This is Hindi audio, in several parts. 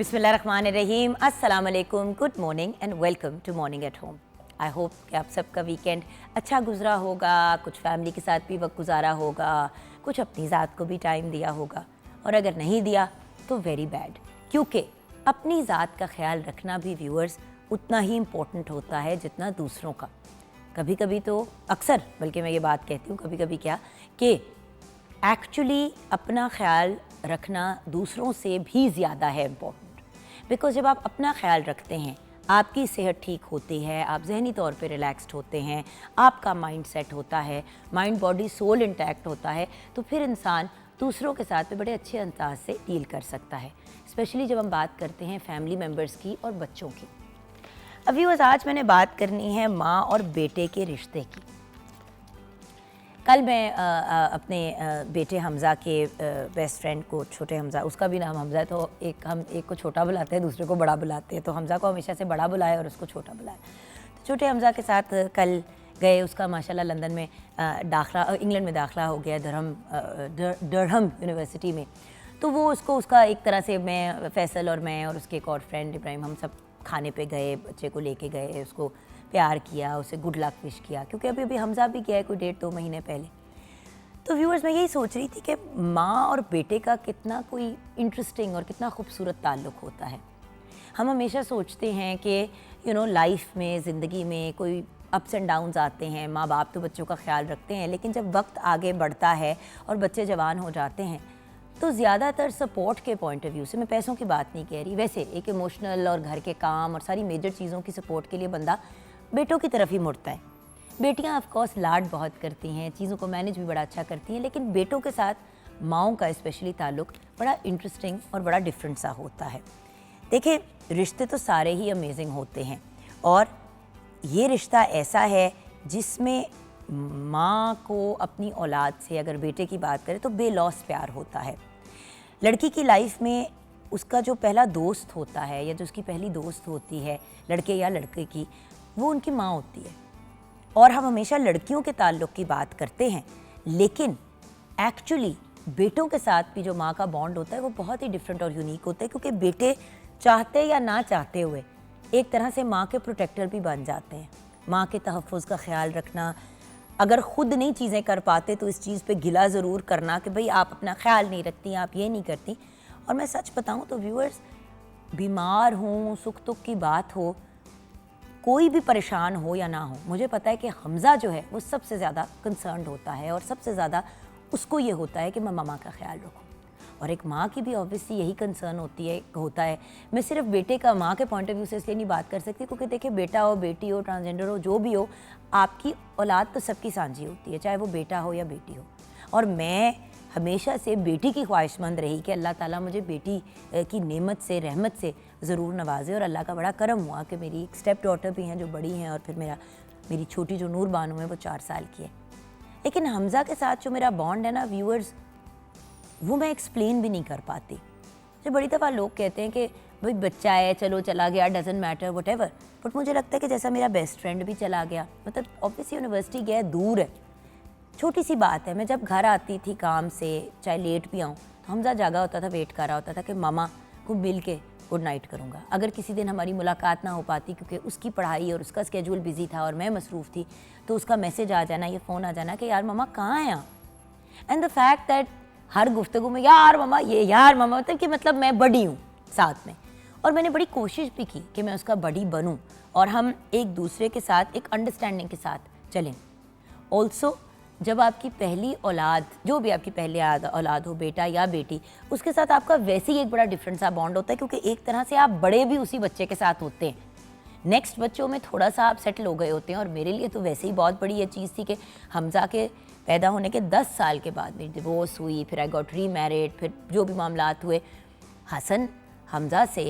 बिस्मिल्लाहिर्रहमानिर्रहीम, अस्सलाम वालेकुम, good morning and welcome to morning at home. I hope कि आप सबका वीकेंड अच्छा गुजरा होगा, कुछ फैमिली के साथ भी वक्त गुजारा होगा, कुछ अपनी ज़ात को भी टाइम दिया होगा, और अगर नहीं दिया तो वेरी बैड, क्योंकि अपनी ज़ात का ख्याल रखना भी व्यूअर्स उतना ही इम्पोर्टेंट होता है जितना दूसरों का। कभी कभी तो अक्सर, बल्कि मैं ये बात कहती हूँ कभी कभी क्या, कि एक्चुअली अपना ख्याल रखना दूसरों से भी ज़्यादा है इम्पोर्टेंट। बिकॉज जब आप अपना ख्याल रखते हैं, आपकी सेहत ठीक होती है, आप जहनी तौर पे रिलैक्स्ड होते हैं, आपका माइंड सेट होता है, माइंड बॉडी सोल इंटैक्ट होता है, तो फिर इंसान दूसरों के साथ में बड़े अच्छे अंदाज से डील कर सकता है। स्पेशली जब हम बात करते हैं फैमिली मेम्बर्स की और बच्चों की। अब व्यूअर्स, आज मैंने बात करनी है माँ और बेटे के रिश्ते की। कल मैं अपने बेटे हमज़ा के बेस्ट फ्रेंड को, छोटे हमज़ा, उसका भी नाम हमज़ा है, तो हम एक को छोटा बुलाते हैं, दूसरे को बड़ा बुलाते हैं, तो हमज़ा को हमेशा से बड़ा बुलाया और उसको छोटा बुलाया। तो छोटे हमज़ा के साथ कल गए, उसका माशाल्लाह लंदन में दाखिला, इंग्लैंड में दाखिला हो गया, डरहम यूनिवर्सिटी में। तो वो उसका एक तरह से, मैं, फैसल और मैं और उसके एक और फ्रेंड इब्राहिम, हम सब खाने पे गए, बच्चे को लेके गए, उसको प्यार किया, उसे गुड लक विश किया, क्योंकि अभी हमज़ा भी गया है कोई 1.5-2 महीने पहले। तो व्यूअर्स, मैं यही सोच रही थी कि माँ और बेटे का कितना कोई इंटरेस्टिंग और कितना खूबसूरत ताल्लुक़ होता है। हम हमेशा सोचते हैं कि लाइफ में, ज़िंदगी में कोई अप्स एंड डाउन्स आते हैं, माँ बाप तो बच्चों का ख्याल रखते हैं, लेकिन जब वक्त आगे बढ़ता है और बच्चे जवान हो जाते हैं तो ज़्यादातर सपोर्ट के पॉइंट ऑफ व्यू से, मैं पैसों की बात नहीं कह रही, वैसे एक इमोशनल और घर के काम और सारी मेजर चीज़ों की सपोर्ट के लिए बंदा बेटों की तरफ ही मुड़ता है। बेटियां ऑफ कोर्स लाड बहुत करती हैं, चीज़ों को मैनेज भी बड़ा अच्छा करती हैं, लेकिन बेटों के साथ माँओं का स्पेशली ताल्लुक़ बड़ा इंटरेस्टिंग और बड़ा डिफरेंट सा होता है। देखिए, रिश्ते तो सारे ही अमेजिंग होते हैं, और ये रिश्ता ऐसा है जिसमें माँ को अपनी औलाद से, अगर बेटे की बात करें तो बेलौस प्यार होता है। लड़की की लाइफ में उसका जो पहला दोस्त होता है, या जो उसकी पहली दोस्त होती है, लड़के या लड़के की, वो उनकी माँ होती है। और हम हमेशा लड़कियों के ताल्लुक़ की बात करते हैं, लेकिन एक्चुअली बेटों के साथ भी जो माँ का बॉन्ड होता है वो बहुत ही डिफरेंट और यूनिक होता है, क्योंकि बेटे चाहते या ना चाहते हुए एक तरह से माँ के प्रोटेक्टर भी बन जाते हैं। माँ के तहफ़्फ़ुज़ का ख्याल रखना, अगर ख़ुद नहीं चीज़ें कर पाते तो इस चीज़ पे गिला ज़रूर करना कि भाई आप अपना ख्याल नहीं रखती, आप ये नहीं करती। और मैं सच बताऊँ तो व्यूअर्स, बीमार हूँ, सुख दुख की बात हो, कोई भी परेशान हो या ना हो, मुझे पता है कि हमज़ा जो है वो सबसे ज़्यादा कंसर्न्ड होता है, और सबसे ज़्यादा उसको ये होता है कि मैं मामा का ख्याल रखूँ। और एक माँ की भी ऑब्वियसली यही कंसर्न होता है। मैं सिर्फ बेटे का माँ के पॉइंट ऑफ व्यू से इसलिए नहीं बात कर सकती, क्योंकि देखिए, बेटा हो, बेटी हो, ट्रांसजेंडर हो, जो भी हो, आपकी औलाद तो सबकी सांझी होती है, चाहे वो बेटा हो या बेटी हो। और मैं हमेशा से बेटी की ख्वाहिशमंद रही कि अल्लाह ताला मुझे बेटी की नेमत से, रहमत से ज़रूर नवाजे, और अल्लाह का बड़ा करम हुआ कि मेरी एक स्टेप डॉटर भी हैं जो बड़ी हैं, और फिर मेरी छोटी जो नूर बानो है वो 4 साल की है। लेकिन हमज़ा के साथ जो मेरा बॉन्ड है ना व्यूअर्स, वो मैं एक्सप्लेन भी नहीं कर पाती। जो बड़ी दफ़ा लोग कहते हैं कि भाई बच्चा है, चलो चला गया, doesn't matter, what ever, but मुझे लगता है कि जैसा मेरा बेस्ट फ्रेंड भी चला गया, मतलब ऑब्वियसली यूनिवर्सिटी गया, दूर है, छोटी सी बात है। मैं जब घर आती थी काम से, चाहे लेट भी आऊँ, तो हमज़ा जागा होता था, वेट कर रहा होता था कि मामा को मिल के गुड नाइट करूँगा। अगर किसी दिन हमारी मुलाकात ना हो पाती क्योंकि उसकी पढ़ाई और उसका स्केड्यूल बिजी था और मैं मसरूफ़ थी, तो उसका मैसेज आ जाना, ये फ़ोन आ जाना कि यार मामा कहाँ हैं आप। एंड द फैक्ट दैट हर गुफ्तगू में यार मामा, ये यार मामा, मतलब मैं बड़ी हूँ साथ में, और मैंने बड़ी कोशिश भी की कि मैं उसका बड़ी बनूँ और हम एक दूसरे के साथ एक अंडरस्टैंडिंग के साथ चलें। ऑल्सो जब आपकी पहली औलाद, जो भी आपकी पहली औलाद हो, बेटा या बेटी, उसके साथ आपका वैसे ही एक बड़ा डिफरेंट सा बॉन्ड होता है, क्योंकि एक तरह से आप बड़े भी उसी बच्चे के साथ होते हैं। नेक्स्ट बच्चों में थोड़ा सा आप सेटल हो गए होते हैं, और मेरे लिए तो वैसे ही बहुत बड़ी ये चीज़ थी कि हमज़ा के पैदा होने के 10 साल के बाद मेरी डिवोर्स हुई, फिर आई गॉट री मैरिड, फिर जो भी मामलात हुए, हसन हमज़ा से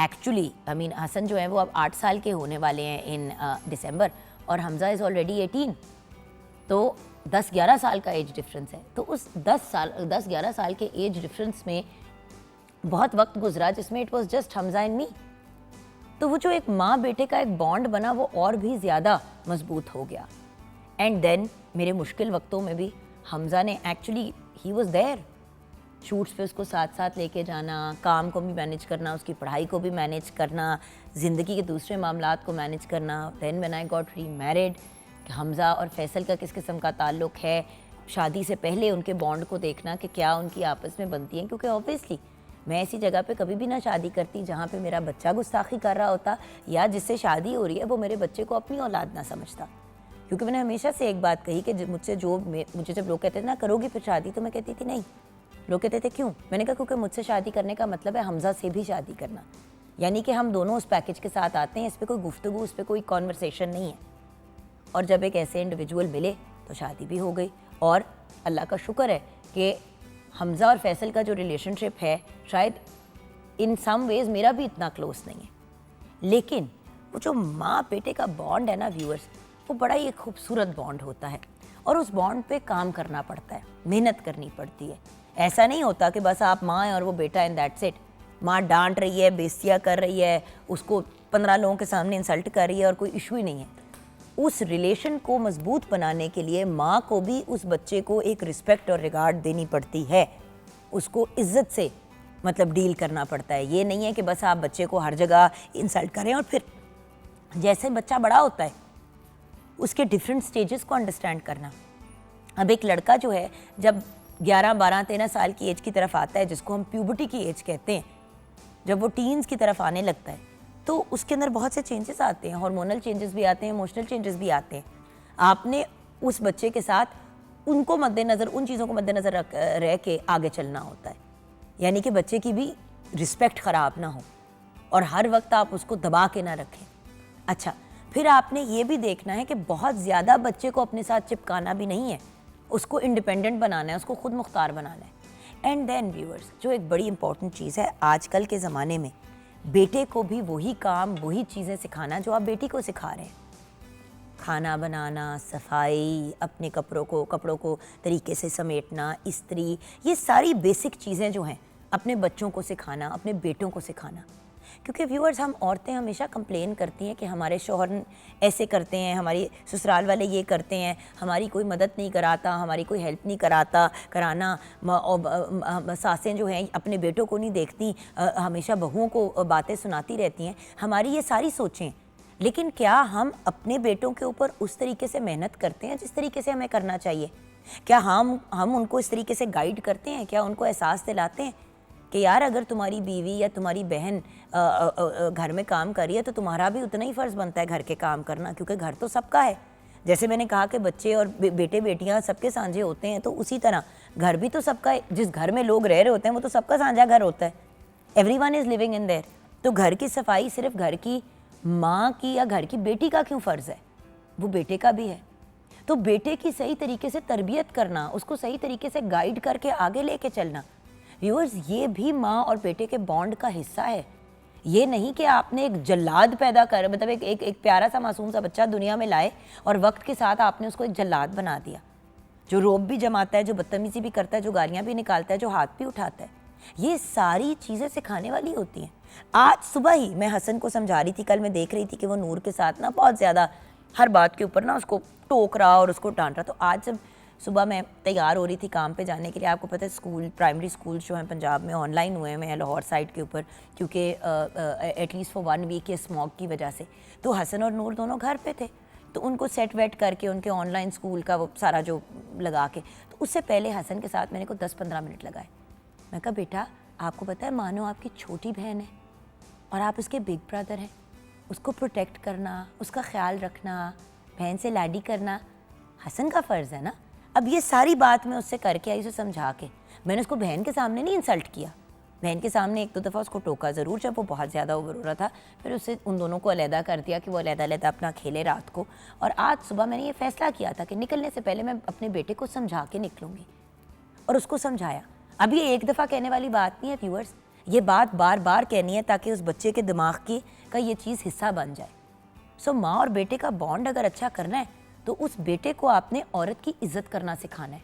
एक्चुअली हसन जो है वो अब 8 साल के होने वाले हैं इन दिसंबर, और हमज़ा इज़ ऑलरेडी 18, तो 10-11 साल का एज डिफरेंस है। तो उस 10-11 साल के एज डिफरेंस में बहुत वक्त गुजरा जिसमें it was just Hamza and me. तो वो जो एक माँ बेटे का एक बॉन्ड बना, वो और भी ज़्यादा मजबूत हो गया। एंड देन मेरे मुश्किल वक्तों में भी हमज़ा ने actually, he was there, shoots पे उसको साथ साथ लेके जाना, काम को भी मैनेज करना, उसकी पढ़ाई को भी मैनेज करना, ज़िंदगी के दूसरे मामलात को मैनेज करना। Then when I got remarried, कि हमज़ा और फैसल का किस किस्म का ताल्लुक़ है, शादी से पहले उनके बॉन्ड को देखना कि क्या उनकी आपस में बनती है, क्योंकि ऑब्वियसली मैं ऐसी जगह पे कभी भी ना शादी करती जहाँ पे मेरा बच्चा गुस्ताखी कर रहा होता या जिससे शादी हो रही है वो मेरे बच्चे को अपनी औलाद ना समझता। क्योंकि मैंने हमेशा से एक बात कही कि मुझसे मुझे जब लोग कहते थे ना करोगी फिर शादी, तो मैं कहती थी नहीं। लोग कहते थे क्यों? मैंने कहा क्योंकि मुझसे शादी करने का मतलब है हमज़ा से भी शादी करना, यानी कि हम दोनों उस पैकेज के साथ आते हैं, इस पर कोई गुफ्तगू, उस पर कोई कॉन्वर्सेशन नहीं है। और जब एक ऐसे इंडिविजुअल मिले तो शादी भी हो गई। और अल्लाह का शुक्र है कि हमज़ा और फैसल का जो रिलेशनशिप है शायद इन सम वेज़ मेरा भी इतना क्लोज नहीं है, लेकिन वो जो माँ बेटे का बॉन्ड है ना व्यूअर्स, वो बड़ा ही एक खूबसूरत बॉन्ड होता है और उस बॉन्ड पे काम करना पड़ता है, मेहनत करनी पड़ती है। ऐसा नहीं होता कि बस आप माँ हैं और वो बेटा एंड दैट्स इट। माँ डांट रही है, बेइज्जतियाँ कर रही है, उसको 15 लोगों के सामने इंसल्ट कर रही है और कोई इशू ही नहीं है। उस रिलेशन को मजबूत बनाने के लिए माँ को भी उस बच्चे को एक रिस्पेक्ट और रिगार्ड देनी पड़ती है, उसको इज्जत से मतलब डील करना पड़ता है। ये नहीं है कि बस आप बच्चे को हर जगह इंसल्ट करें और फिर जैसे बच्चा बड़ा होता है उसके डिफरेंट स्टेजेस को अंडरस्टैंड करना। अब एक लड़का जो है जब 11, 12, 13 साल की एज की तरफ आता है, जिसको हम प्यूबर्टी की एज कहते हैं, जब वो टीन्स की तरफ आने लगता है तो उसके अंदर बहुत से चेंजेस आते हैं, हार्मोनल चेंजेस भी आते हैं, इमोशनल चेंजेस भी आते हैं। आपने उस बच्चे के साथ उनको मद्देनज़र, उन चीज़ों को मद्देनज़र रह के आगे चलना होता है, यानी कि बच्चे की भी रिस्पेक्ट ख़राब ना हो और हर वक्त आप उसको दबा के ना रखें। अच्छा, फिर आपने ये भी देखना है कि बहुत ज़्यादा बच्चे को अपने साथ चिपकाना भी नहीं है, उसको इंडिपेंडेंट बनाना है, उसको खुद मुख्तार बनाना है। एंड देन व्यूअर्स, जो एक बड़ी इंपॉर्टेंट चीज़ है आजकल के ज़माने में, बेटे को भी वही काम, वही चीज़ें सिखाना जो आप बेटी को सिखा रहे हैं। खाना बनाना, सफाई, अपने कपड़ों को तरीके से समेटना, इस्त्री, ये सारी बेसिक चीज़ें जो हैं अपने बच्चों को सिखाना, अपने बेटों को सिखाना। क्योंकि व्यूअर्स, हम औरतें हमेशा कंप्लेन करती हैं कि हमारे शौहर ऐसे करते हैं, हमारी ससुराल वाले ये करते हैं, हमारी कोई मदद नहीं कराता, हमारी कोई हेल्प नहीं कराना। सासें जो हैं अपने बेटों को नहीं देखती, हमेशा बहुओं को बातें सुनाती रहती हैं। हमारी ये सारी सोचें, लेकिन क्या हम अपने बेटों के ऊपर उस तरीके से मेहनत करते हैं जिस तरीके से हमें करना चाहिए? क्या हम उनको इस तरीके से गाइड करते हैं? क्या उनको एहसास दिलाते हैं कि यार अगर तुम्हारी बीवी या तुम्हारी बहन घर में काम कर रही है तो तुम्हारा भी उतना ही फ़र्ज़ बनता है घर के काम करना, क्योंकि घर तो सबका है। जैसे मैंने कहा कि बच्चे और बेटे बेटियां सबके साझे होते हैं, तो उसी तरह घर भी तो सबका है। जिस घर में लोग रह रहे होते हैं वो तो सबका साझा घर होता है, everyone is living in their. तो घर की सफाई सिर्फ घर की माँ की या घर की बेटी का क्यों फ़र्ज़ है? वो बेटे का भी है। तो बेटे की सही तरीके से तरबियत करना, उसको सही तरीके से गाइड करके आगे लेके चलना, व्यूअर्स, ये भी माँ और बेटे के बॉन्ड का हिस्सा है। ये नहीं कि आपने एक जल्लाद पैदा कर, मतलब एक प्यारा सा मासूम सा बच्चा दुनिया में लाए और वक्त के साथ आपने उसको एक जल्लाद बना दिया, जो रोब भी जमाता है, जो बदतमीज़ी भी करता है, जो गालियाँ भी निकालता है, जो हाथ भी उठाता है। ये सारी चीज़ें सिखाने वाली होती हैं। आज सुबह ही मैं हसन को समझा रही थी, कल मैं देख रही थी कि वो नूर के साथ ना बहुत ज़्यादा हर बात के ऊपर ना उसको टोक रहा और उसको डांट रहा। तो आज जब सुबह मैं तैयार हो रही थी काम पे जाने के लिए, आपको पता है स्कूल, प्राइमरी स्कूल जो हैं पंजाब में ऑनलाइन हुए हैं लाहौर साइड के ऊपर, क्योंकि एटलीस्ट फॉर 1 वीक के स्मॉग की वजह से। तो हसन और नूर दोनों घर पे थे, तो उनको सेट वेट करके उनके ऑनलाइन स्कूल का वो सारा जो लगा के, तो उससे पहले हसन के साथ मैंने को 10-15 मिनट लगाए। मैं कहा बेटा, आपको पता है मानो आपकी छोटी बहन है और आप उसके बिग ब्रदर हैं, उसको प्रोटेक्ट करना, उसका ख्याल रखना, बहन से लाडी करना हसन का फ़र्ज़ है ना। अब ये सारी बात मैं उससे करके आई, उसे समझा के। मैंने उसको बहन के सामने नहीं इंसल्ट किया, बहन के सामने 1-2 दफ़ा उसको टोका ज़रूर जब वो बहुत ज़्यादा ओवर हो रहा था, फिर उससे उन दोनों को अलहदा कर दिया कि वो अलहदा अपना खेले रात को। और आज सुबह मैंने ये फ़ैसला किया था कि निकलने से पहले मैं अपने बेटे को समझा के निकलूँगी, और उसको समझाया। अब ये एक दफ़ा कहने वाली बात नहीं है व्यूअर्स, ये बात बार बार कहनी है ताकि उस बच्चे के दिमाग का ये चीज़ हिस्सा बन जाए। सो माँ और बेटे का बॉन्ड अगर अच्छा करना है तो उस बेटे को आपने औरत की इज़्ज़त करना सिखाना है,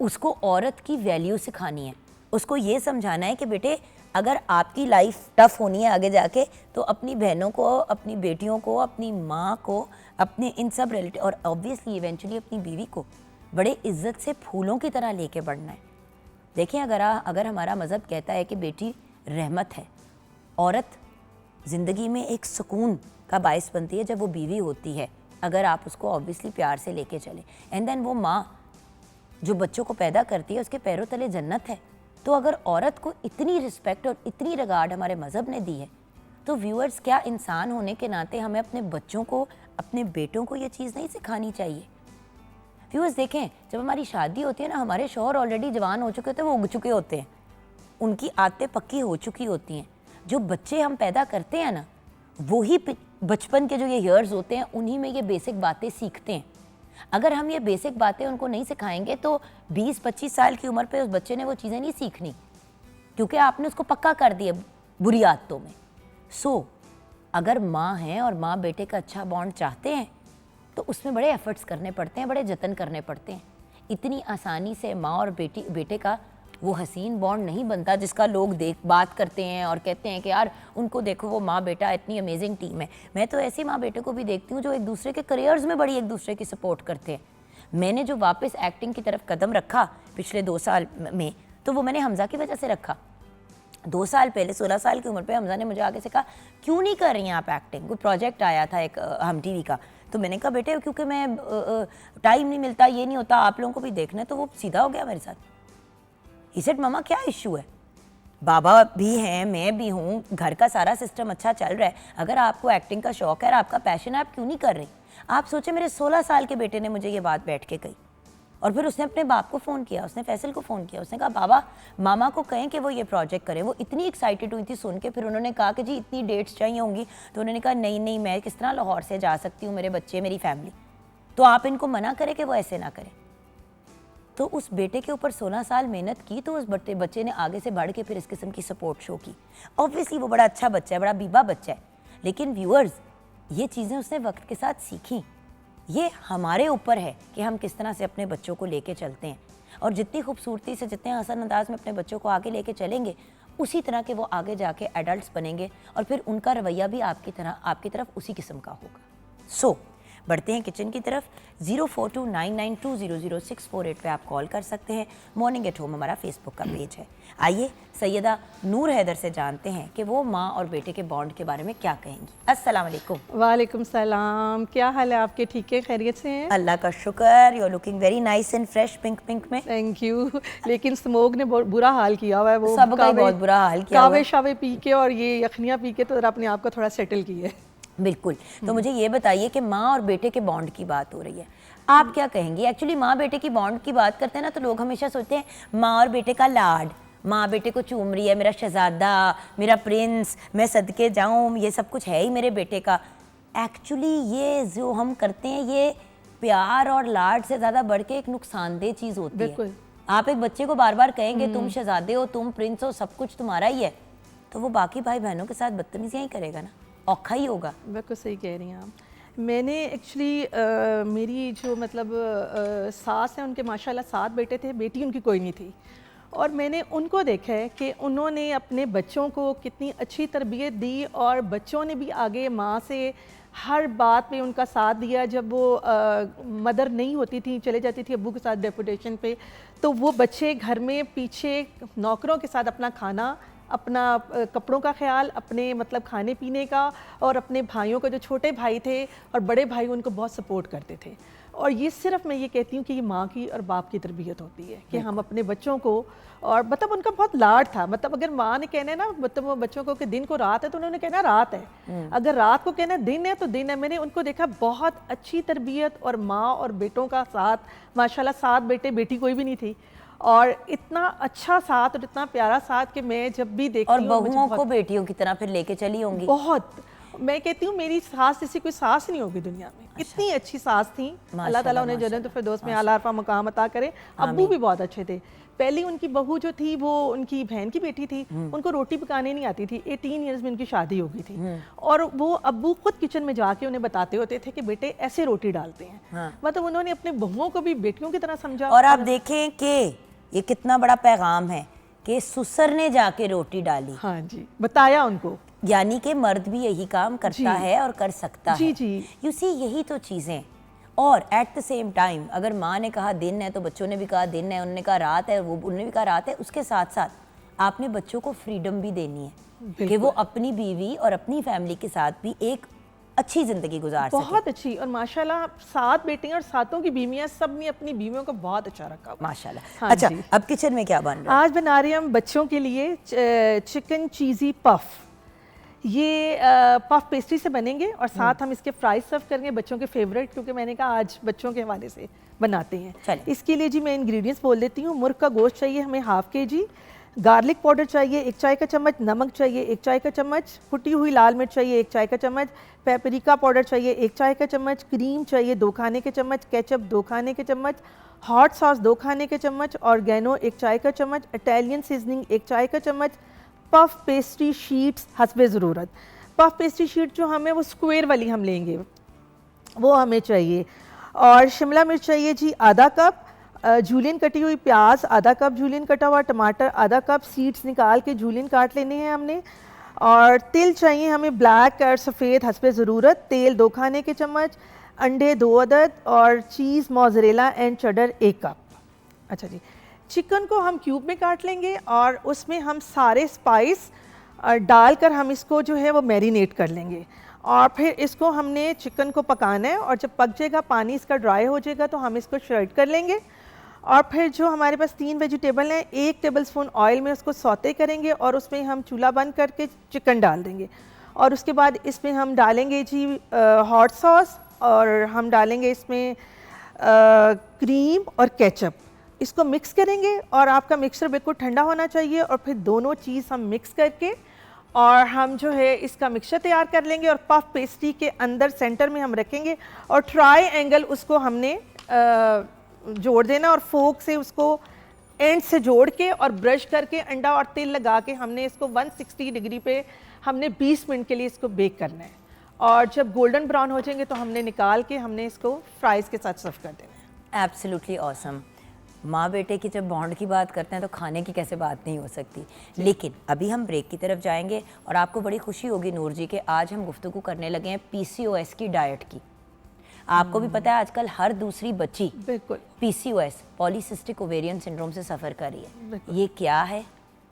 उसको औरत की वैल्यू सिखानी है, उसको ये समझाना है कि बेटे अगर आपकी लाइफ टफ होनी है आगे जाके, तो अपनी बहनों को, अपनी बेटियों को, अपनी माँ को, अपने इन सब रिलेटिव और ऑब्वियसली इवेंचुअली अपनी बीवी को बड़े इज्जत से फूलों की तरह लेके बढ़ना है। देखिए, अगर हमारा मज़हब कहता है कि बेटी रहमत है, औरत ज़िंदगी में एक सुकून का बायस बनती है जब वो बीवी होती है, अगर आप उसको ऑब्वियसली प्यार से लेके चलें। एंड देन वो माँ जो बच्चों को पैदा करती है उसके पैरों तले जन्नत है। तो अगर औरत को इतनी रिस्पेक्ट और इतनी रिगार्ड हमारे मज़हब ने दी है, तो व्यूअर्स, क्या इंसान होने के नाते हमें अपने बच्चों को, अपने बेटों को ये चीज़ नहीं सिखानी चाहिए? व्यूअर्स देखें, जब हमारी शादी होती है ना, हमारे शौहर ऑलरेडी जवान हो चुके होते हैं, वो उग चुके होते हैं, उनकी आदतें पक्की हो चुकी होती हैं। जो बच्चे हम पैदा करते हैं ना, वही बचपन के जो ये ईयर्स होते हैं, उन्हीं में ये बेसिक बातें सीखते हैं। अगर हम ये बेसिक बातें उनको नहीं सिखाएंगे तो 20-25 साल की उम्र पे उस बच्चे ने वो चीज़ें नहीं सीखनी, क्योंकि आपने उसको पक्का कर दिया बुरी आदतों में। अगर माँ हैं और माँ बेटे का अच्छा बॉन्ड चाहते हैं तो उसमें बड़े एफर्ट्स करने पड़ते हैं, बड़े जतन करने पड़ते हैं। इतनी आसानी से माँ और बेटे का वो हसीन बॉन्ड नहीं बनता जिसका लोग बात करते हैं और कहते हैं कि यार उनको देखो, वो माँ बेटा इतनी अमेजिंग टीम है। मैं तो ऐसी माँ बेटे को भी देखती हूँ जो एक दूसरे के करियर्स में बड़ी एक दूसरे की सपोर्ट करते हैं। मैंने जो वापस एक्टिंग की तरफ कदम रखा पिछले 2 साल में, तो वो मैंने हमज़ा की वजह से रखा। 2 साल पहले 16 साल की उम्र पे हमज़ा ने मुझे आगे से कहा, क्यों नहीं कर रही हैं आप एक्टिंग? कोई प्रोजेक्ट आया था एक हम टीवी का, तो मैंने कहा बेटे क्योंकि मैं टाइम नहीं मिलता, ये नहीं होता, आप लोगों को भी देखना है। तो वो सीधा हो गया मेरे साथ। ही सेड मामा क्या इशू है, बाबा भी हैं, मैं भी हूँ, घर का सारा सिस्टम अच्छा चल रहा है, अगर आपको एक्टिंग का शौक है और आपका पैशन है, आप क्यों नहीं कर रही? आप सोचे, मेरे 16 साल के बेटे ने मुझे ये बात बैठ के कही, और फिर उसने अपने बाप को फ़ोन किया, उसने फैसल को फ़ोन किया, उसने कहा बाबा मामा को कहें कि वो ये प्रोजेक्ट करें। वो इतनी एक्साइटेड हुई थी सुन के। फिर उन्होंने कहा कि जी इतनी डेट्स चाहिए होंगी, तो उन्होंने कहा नहीं नहीं, मैं किस तरह लाहौर से जा सकती हूँ, मेरे बच्चे, मेरी फैमिली, तो आप इनको मना करें कि वो ऐसे ना करें। तो उस बेटे के ऊपर 16 साल मेहनत की, तो उस बच्चे ने आगे से बढ़ के फिर इस किस्म की सपोर्ट शो की। ऑब्वियसली वो बड़ा अच्छा बच्चा है, बड़ा बीबा बच्चा है, लेकिन व्यूअर्स, ये चीज़ें उसने वक्त के साथ सीखी। ये हमारे ऊपर है कि हम किस तरह से अपने बच्चों को लेके चलते हैं, और जितनी खूबसूरती से, जितने हसन अंदाज में अपने बच्चों को आगे लेके चलेंगे, उसी तरह के वो आगे जाके एडल्ट्स बनेंगे, और फिर उनका रवैया भी आपकी तरफ उसी किस्म का होगा। बढ़ते हैं किचन की तरफ। 042992000648 पे आप कॉल कर सकते हैं। मॉर्निंग एट होम हमारा फेसबुक का पेज है। आइए सैयदा नूर हैदर से जानते हैं कि वो माँ और बेटे के बॉन्ड के बारे में क्या कहेंगी। अस्सलाम वालेकुम। वालेकुम सलाम, क्या हाल है आपके? ठीक है, खैरियत से हैं? अल्लाह का शुक्र। You are looking very nice and fresh, pink में। Thank you. लेकिन स्मोक ने बहुत बुरा हाल किया हुआ है, वो सबका बहुत बुरा हाल किया हुआ है। कावे शावे पी के और ये यखनियाँ पी के तो अपने आप को थोड़ा सेटल किए। बिल्कुल। तो मुझे ये बताइए कि माँ और बेटे के बॉन्ड की बात हो रही है, आप क्या कहेंगी? एक्चुअली माँ बेटे की बॉन्ड की बात करते हैं ना, तो लोग हमेशा सोचते हैं माँ और बेटे का लाड, माँ बेटे को चूम रही है, मेरा शहजादा, मेरा प्रिंस, मैं सदके जाऊँ, ये सब कुछ है ही मेरे बेटे का। एक्चुअली ये जो हम करते हैं, ये प्यार और लाड से ज़्यादा बढ़ के एक नुकसानदेह चीज़ होती है। आप एक बच्चे को बार बार कहेंगे तुम शहजादे हो, तुम प्रिंस हो, सब कुछ तुम्हारा ही है, तो वो बाकी भाई बहनों के साथ बदतमीजियाँ ही करेगा ना, औखा ही होगा। बिल्कुल सही कह रही हैं आप। मैंने एक्चुअली मेरी जो मतलब सास है, उनके माशाल्लाह 7 बेटे थे, बेटी उनकी कोई नहीं थी, और मैंने उनको देखा है कि उन्होंने अपने बच्चों को कितनी अच्छी तरबियत दी, और बच्चों ने भी आगे माँ से हर बात पे उनका साथ दिया। जब वो मदर नहीं होती थी, चले जाती थी अब्बू के साथ डेपुटेशन पे, तो वो बच्चे घर में पीछे नौकरों के साथ अपना खाना, अपना कपड़ों का ख्याल, अपने मतलब खाने पीने का, और अपने भाइयों का, जो छोटे भाई थे और बड़े भाई, उनको बहुत सपोर्ट करते थे। और ये सिर्फ मैं ये कहती हूँ कि ये माँ की और बाप की तरबियत होती है कि हम अपने बच्चों को, और मतलब उनका बहुत लाड था। मतलब अगर माँ ने कहना है ना, मतलब वो बच्चों को कि दिन को रात है, तो उन्होंने कहना रात है, अगर रात को कहना दिन है तो दिन है। मैंने उनको देखा बहुत अच्छी तरबियत, और माँ और बेटों का साथ, माशाल्लाह 7 बेटे, बेटी कोई भी नहीं थी, और इतना अच्छा साथ और इतना प्यारा साथ कि मैं जब भी देखती हूँ, और बहुओं को बेटियों की तरह फिर लेके चली होंगी। बहुत, मैं कहती हूँ मेरी सास जैसी कोई सास नहीं होगी दुनिया में। इतनी अच्छी सास थी, अल्लाह ताला उन्हें जन्नत फिरदौस में आला अरफा मकाम अता करे। अब्बू भी बहुत अच्छे थे। पहली उनकी बहू जो थी, वो उनकी बहन की बेटी थी, उनको रोटी पकाने नहीं आती थी। 18 ईयर्स में उनकी शादी हो गई थी, और वो अब्बू खुद किचन में जाके उन्हें बताते होते थे कि बेटे ऐसे रोटी डालते हैं। मतलब उन्होंने अपने बहुओं को भी बेटियों की तरह समझा। और आप देखें कि ये कितना बड़ा पैगाम है कि ससुर ने जाके रोटी डाली। हाँ जी, बताया उनको, यानी कि मर्द भी यही काम करता है और कर सकता है। जी। यू सी, यही तो चीज़ें, और एट द सेम टाइम अगर माँ ने कहा दिन है तो बच्चों ने भी कहा दिन है, उन्होंने कहा रात है, वो उन्होंने भी कहा रात है, उसके साथ साथ आपने बच्चों को फ्रीडम भी देनी है कि वो अपनी बीवी और अपनी फैमिली के साथ भी एक अच्छी ज़िंदगी गुजार सकें। बहुत अच्छी, और माशाल्लाह 7 बेटियां और 7 की बीवियां, सब ने अपनी बीवियों को बहुत अच्छा रखा माशाल्लाह। हाँ अच्छा, जी। अब किचन में क्या बन रहा है? आज बना रही हैं हम बच्चों के लिए चिकन चीज़ी पफ। ये पफ पेस्ट्री से बनेंगे और साथ हम इसके फ्राइज सर्व करेंगे, बच्चों के फेवरेट, क्योंकि मैंने कहा आज बच्चों के हवाले से बनाते हैं। चलिए। इसके लिए जी मैं इंग्रेडिएंट्स बोल देती हूँ। मुर्ग का गोश्त चाहिए हमें ½ kg, गार्लिक पाउडर चाहिए 1 चाय का चम्मच, नमक चाहिए 1 चाय का चम्मच, कुटी हुई लाल मिर्च चाहिए 1 चाय का चम्मच, पेपरिका पाउडर चाहिए 1 चाय का चम्मच, क्रीम चाहिए 2 खाने के चम्मच, केचप 2 खाने के चम्मच, हॉट सॉस 2 खाने के चम्मच, ऑर्गेनो 1 चाय का चम्मच, इटालियन सीजनिंग 1 चाय का चम्मच, पफ पेस्ट्री शीट्स हस्बे ज़रूरत। पफ पेस्ट्री शीट जो हमें वो स्क्वायर वाली हम लेंगे, वो हमें चाहिए। और शिमला मिर्च चाहिए जी ½ कप, जूलियन कटी हुई प्याज ½ कप, जूलियन कटा हुआ टमाटर ½ कप, सीड्स निकाल के जूलियन काट लेने हैं हमने। और तिल चाहिए हमें ब्लैक और सफ़ेद हस्बे ज़रूरत, तेल 2 खाने के चम्मच, अंडे 2 अदद, और चीज़ मोज़रेला एंड चेडर 1 कप। अच्छा जी, चिकन को हम क्यूब में काट लेंगे और उसमें हम सारे स्पाइस डालकर हम इसको जो है वो मैरिनेट कर लेंगे। और फिर इसको हमने चिकन को पकाना है, और जब पक जाएगा, पानी इसका ड्राई हो जाएगा, तो हम इसको श्रेड कर लेंगे। और फिर जो हमारे पास 3 वेजिटेबल हैं, 1 टेबलस्पून ऑयल में उसको सौते करेंगे और उसमें हम चूल्हा बंद करके चिकन डाल देंगे। और उसके बाद इसमें हम डालेंगे जी हॉट सॉस, और हम डालेंगे इसमें क्रीम और केचप। इसको मिक्स करेंगे और आपका मिक्सचर बिल्कुल ठंडा होना चाहिए, और फिर दोनों चीज़ हम मिक्स करके और हम जो है इसका मिक्सचर तैयार कर लेंगे और पफ पेस्ट्री के अंदर सेंटर में हम रखेंगे, और ट्राई एंगल उसको हमने जोड़ देना, और फोक से उसको एंड से जोड़ के और ब्रश करके अंडा और तेल लगा के हमने इसको 160 डिग्री पे हमने 20 मिनट के लिए इसको बेक करना है। और जब गोल्डन ब्राउन हो जाएंगे तो हमने निकाल के हमने इसको फ्राइज़ के साथ सर्व कर देना है। Absolutely awesome. माँ बेटे की जब बॉन्ड की बात करते हैं तो खाने की कैसे बात नहीं हो सकती। लेकिन अभी हम ब्रेक की तरफ जाएंगे और आपको बड़ी खुशी होगी नूर जी कि आज हम गुफ्तगू करने लगे हैं PCOS की डाइट की। आपको भी पता है आजकल हर दूसरी बच्ची बिल्कुल PCOS पॉलीसिस्टिक ओवेरियन सिंड्रोम से सफ़र कर रही है। ये क्या है,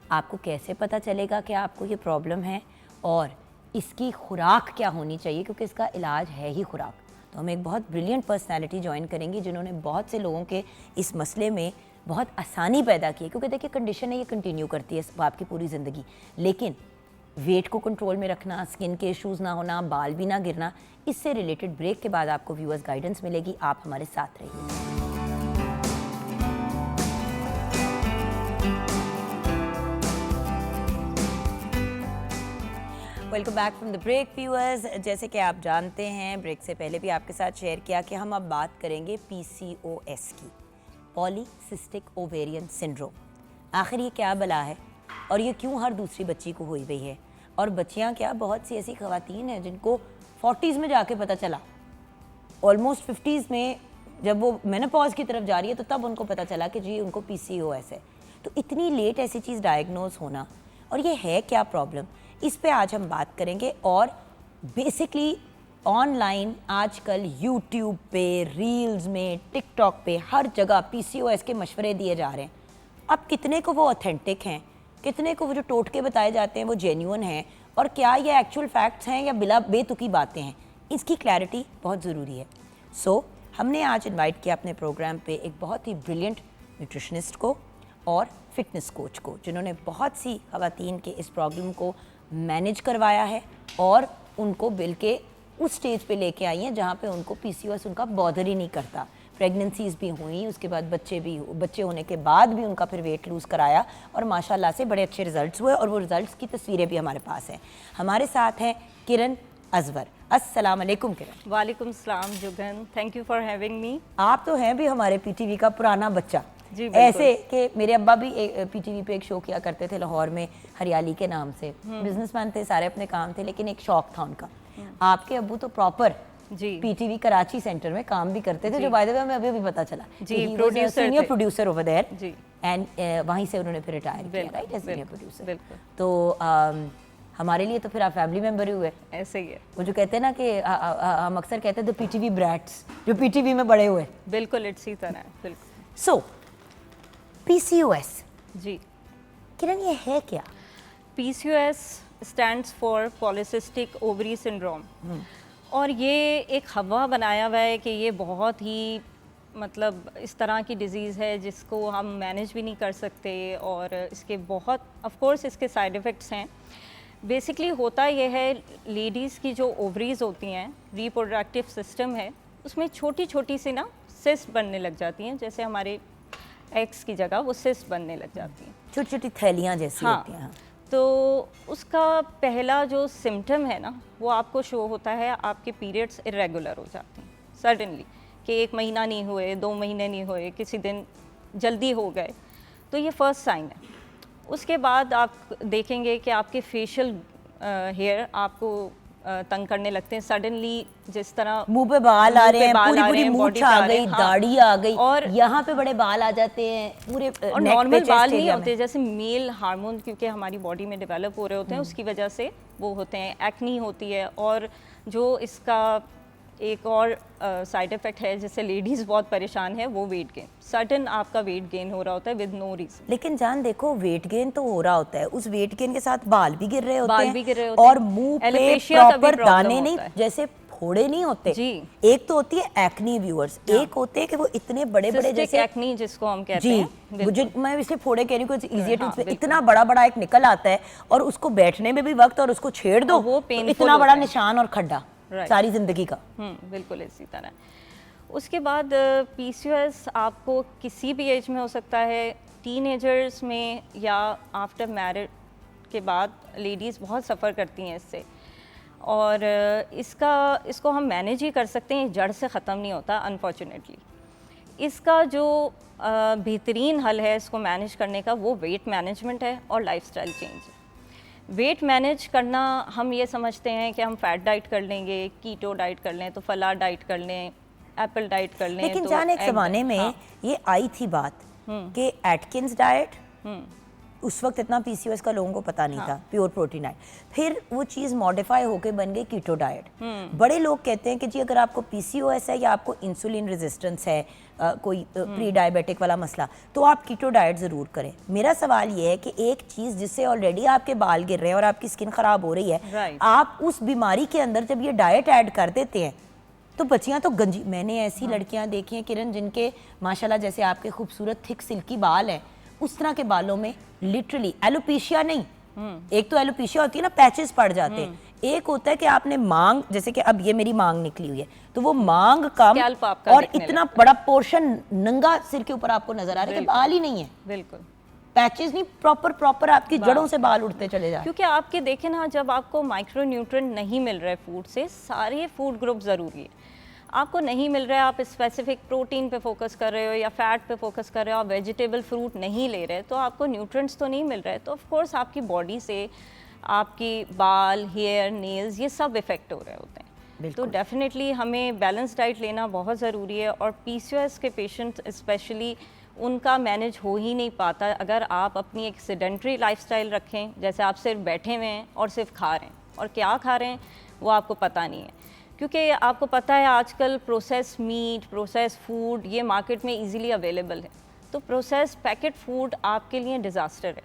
आपको कैसे पता चलेगा कि आपको ये प्रॉब्लम है, और इसकी खुराक क्या होनी चाहिए, क्योंकि इसका इलाज है ही खुराक। तो हम एक बहुत ब्रिलियंट पर्सनालिटी ज्वाइन करेंगे जिन्होंने बहुत से लोगों के इस मसले में बहुत आसानी पैदा की है, क्योंकि देखिए कंडीशन है ये कंटिन्यू करती है आपकी पूरी ज़िंदगी। लेकिन वेट को कंट्रोल में रखना, स्किन के इश्यूज़ ना होना, बाल भी ना गिरना, इससे रिलेटेड ब्रेक के बाद आपको व्यूअर्स गाइडेंस मिलेगी। आप हमारे साथ रहिए। Welcome back from the break viewers. जैसे कि आप जानते हैं, ब्रेक से पहले भी आपके साथ शेयर किया कि हम अब बात करेंगे PCOS की, पॉलीसिस्टिक ओवेरियन सिंड्रोम। आखिर ये क्या बला है और ये क्यों हर दूसरी बच्ची को हुई हुई है, और बच्चियां क्या, बहुत सी ऐसी ख़वातीन हैं जिनको 40s में जाके पता चला, ऑलमोस्ट 50s में जब वो मेनोपॉज की तरफ जा रही है तो तब उनको पता चला कि जी उनको PCOS है। तो इतनी लेट ऐसी चीज़ डायग्नोज होना, और ये है क्या प्रॉब्लम, इस पे आज हम बात करेंगे। और बेसिकली ऑनलाइन आजकल यूट्यूब पे, रील्स में, टिकटॉक पे, हर जगह PCOS के मशवरे दिए जा रहे हैं। अब कितने को वो ऑथेंटिक हैं, कितने को वो जो टोटके बताए जाते हैं वो जेन्युइन हैं, और क्या ये एक्चुअल फैक्ट्स हैं या बिला बेतुकी बातें हैं, इसकी क्लैरिटी बहुत ज़रूरी है। सो हमने आज इनवाइट किया अपने प्रोग्राम पे एक बहुत ही ब्रिलियंट न्यूट्रिशनिस्ट को और फिटनेस कोच को, जिन्होंने बहुत सी ख़वातीन के इस प्रॉब्लम को मैनेज करवाया है और उनको बिल के उस स्टेज पे लेके आई हैं जहाँ पे उनको PCOS उनका बॉदर ही नहीं करता। प्रेगनेंसीज़ भी हुई, उसके बाद बच्चे होने के बाद भी उनका फिर वेट लूज़ कराया, और माशाल्लाह से बड़े अच्छे रिजल्ट्स हुए, और वो रिजल्ट्स की तस्वीरें भी हमारे पास हैं। हमारे साथ हैं किरण अजवर। अस्सलाम वालेकुम किरण। वालेकुम सलाम Jugan, thank you for having me. आप तो हैं भी हमारे PTV का पुराना बच्चा। जी ऐसे कि मेरे अब्बा भी PTV पे एक शो किया करते थे लाहौर में, हरियाली के नाम से। बिजनेसमैन थे, सारे अपने काम थे, लेकिन एक शौक था उनका। आपके अब्बू तो प्रॉपर जी PTV कराची सेंटर में काम भी करते थे, जो बाय द वे हमें अभी भी पता चला जी, producer senior producer over there जी, एंड वहीं से उन्होंने फिर रिटायर किया, राइट, एज सीनियर बिल्कुल प्रोड्यूसर। बिल्कुल। तो हमारे लिए तो फिर आप फैमिली मेंबर ही हुए। ऐसे ही है। वो जो कहते हैं ना कि हम अक्सर कहते हैं द पीटीवी ब्रैट्स, जो पीटीवी में बड़े हुए। बिल्कुल इसी तरह है, बिल्कुल। सो पीसीओएस, जी, किरण ये है क्या? PCOS stands for polycystic ovary syndrome. और ये एक हवा बनाया हुआ है कि ये बहुत ही मतलब इस तरह की डिज़ीज़ है जिसको हम मैनेज भी नहीं कर सकते, और इसके बहुत ऑफ कोर्स इसके साइड इफ़ेक्ट्स हैं। बेसिकली होता यह है, लेडीज़ की जो ओवरीज होती हैं, रिप्रोडक्टिव सिस्टम है, उसमें छोटी छोटी सी ना सिस्ट बनने लग जाती हैं, जैसे हमारे एग्स की जगह वो सिस्ट बनने लग जाती हैं, छोटी छोटी थैलियाँ जैसी होती हैं। तो उसका पहला जो सिम्टम है ना, वो आपको शो होता है, आपके पीरियड्स इरेगुलर हो जाते हैं सडनली, कि 1 महीना नहीं हुए, 2 महीने नहीं हुए, किसी दिन जल्दी हो गए, तो ये फर्स्ट साइन है। उसके बाद आप देखेंगे कि आपके फेशियल हेयर आपको तंग करने लगते हैं सडनली, जिस तरह मुंह पे बाल आ रहे हैं, पूरी पूरी मूंछ body पे आ रहे गई, हैं, हाँ। दाढ़ी आ गई, और यहाँ पे बड़े बाल आ जाते हैं पूरे और neck पे, नॉर्मल chest बाल नहीं area होते, में। जैसे मेल हार्मोन क्योंकि हमारी बॉडी में डेवलप हो रहे होते हैं, उसकी वजह से वो होते हैं, एक्नी होती है। और जो इसका एक और साइड इफ़ेक्ट है जिससे लेडीज़ बहुत परेशान है, वो वेट गेन। सडन आपका वेट गेन हो रहा होता है विद नो रीज़न। लेकिन जान देखो, वेट गेन तो हो रहा होता है, उस वेट गेन के साथ बाल भी गिर रहे होते बाल हैं, भी गिर रहे होते और हैं। मुंह पे Alopecia का भी प्रॉपर problem दाने नहीं, होता है। जैसे फोड़े नहीं होते जी। एक तो होती है एक्नी व्यूअर्स, एक होते हैं कि वो इतने बड़े बड़े Cystic जैसे acne जिसको हम कहते जी, हैं। मुझे मैं इसे फोड़े कह रही हूँ, इजी टू, हाँ, बिल्कुल। इतना बड़ा बड़ा एक निकल आता है, और उसको बैठने में भी वक्त, और उसको छेड़ दो और वो तो painful इतना बड़ा होता है। निशान और खड्डा Right. सारी जिंदगी का। बिल्कुल इसी तरह। उसके बाद PCOS आपको किसी भी एज में हो सकता है, टीनेजर्स में या आफ्टर मैरिड के बाद लेडीज़ बहुत सफ़र करती हैं इससे, और इसको हम मैनेज ही कर सकते हैं, जड़ से ख़त्म नहीं होता अनफॉर्चुनेटली। इसका जो बेहतरीन हल है इसको मैनेज करने का, वो वेट मैनेजमेंट है और लाइफस्टाइल चेंज है। वेट मैनेज करना, हम ये समझते हैं कि हम फैट डाइट कर लेंगे, कीटो डाइट कर लें, तो फला डाइट कर लें, एप्पल डाइट कर लें। लेकिन तो जाने एक egg ज़माने में हाँ, ये आई थी बात कि एटकिंस डाइट, उस वक्त इतना पीसीओएस का लोगों को पता नहीं था, प्योर प्रोटीन डाइट, फिर वो चीज़ मॉडिफाई होके बन गई कीटो डाइट। बड़े लोग कहते हैं कि जी अगर आपको पीसीओएस है या आपको इंसुलिन रेजिस्टेंस है, कोई प्री डायबिटिक वाला मसला, तो आप कीटो डाइट ज़रूर करें। मेरा सवाल ये है कि एक चीज़ जिससे ऑलरेडी आपके बाल गिर रहे हैं और आपकी स्किन ख़राब हो रही है, Right. आप उस बीमारी के अंदर जब ये डाइट ऐड कर देते हैं तो बच्चियां तो गंजी। मैंने ऐसी लड़कियां देखी हैं किरण, जिनके माशाल्लाह जैसे आपके खूबसूरत थिक सिल्की बाल हैं, उस तरह के बालों में लिटरली एलोपेशिया नहीं, एक तो एलोपेशिया होती है ना, पैचेस पड़ जाते हैं, एक होता है कि आपने मांग, जैसे कि अब ये मेरी मांग निकली हुई है, तो वो मांग कम Scalp आपका और दिखने इतना लगता है। बड़ा पोर्शन नंगा सिर के ऊपर आपको नजर आ रहा है कि बाल ही नहीं है, बिल्कुल। पैचेस नहीं, प्रॉपर आपकी जड़ों से बाल उड़ते चले जा रहे हैं। क्योंकि आपके देखें ना, जब आपको माइक्रो न्यूट्रिएंट नहीं मिल रहे फूड से, सारे फूड ग्रुप ज़रूरी है, आपको नहीं मिल रहा है, आप स्पेसिफिक प्रोटीन पे फोकस कर रहे हो या फैट पे फोकस कर रहे हो, आप वेजिटेबल फ्रूट नहीं ले रहे, तो आपको न्यूट्रिएंट्स तो नहीं मिल रहे, तो ऑफ कोर्स आपकी बॉडी से आपकी बाल, हेयर, नेल्स, ये सब इफ़ेक्ट हो रहे होते हैं। तो डेफिनेटली हमें बैलेंस डाइट लेना बहुत ज़रूरी है, और PCOS के पेशेंट स्पेशली उनका मैनेज हो ही नहीं पाता अगर आप अपनी एक सेडेंट्री लाइफस्टाइल रखें, जैसे आप सिर्फ बैठे हुए हैं और सिर्फ खा रहे हैं, और क्या खा रहे हैं वो आपको पता नहीं है, क्योंकि आपको पता है आजकल प्रोसेस मीट, प्रोसेस फूड ये मार्केट में इजीली अवेलेबल है, तो प्रोसेस पैकेट फूड आपके लिए डिज़ास्टर है,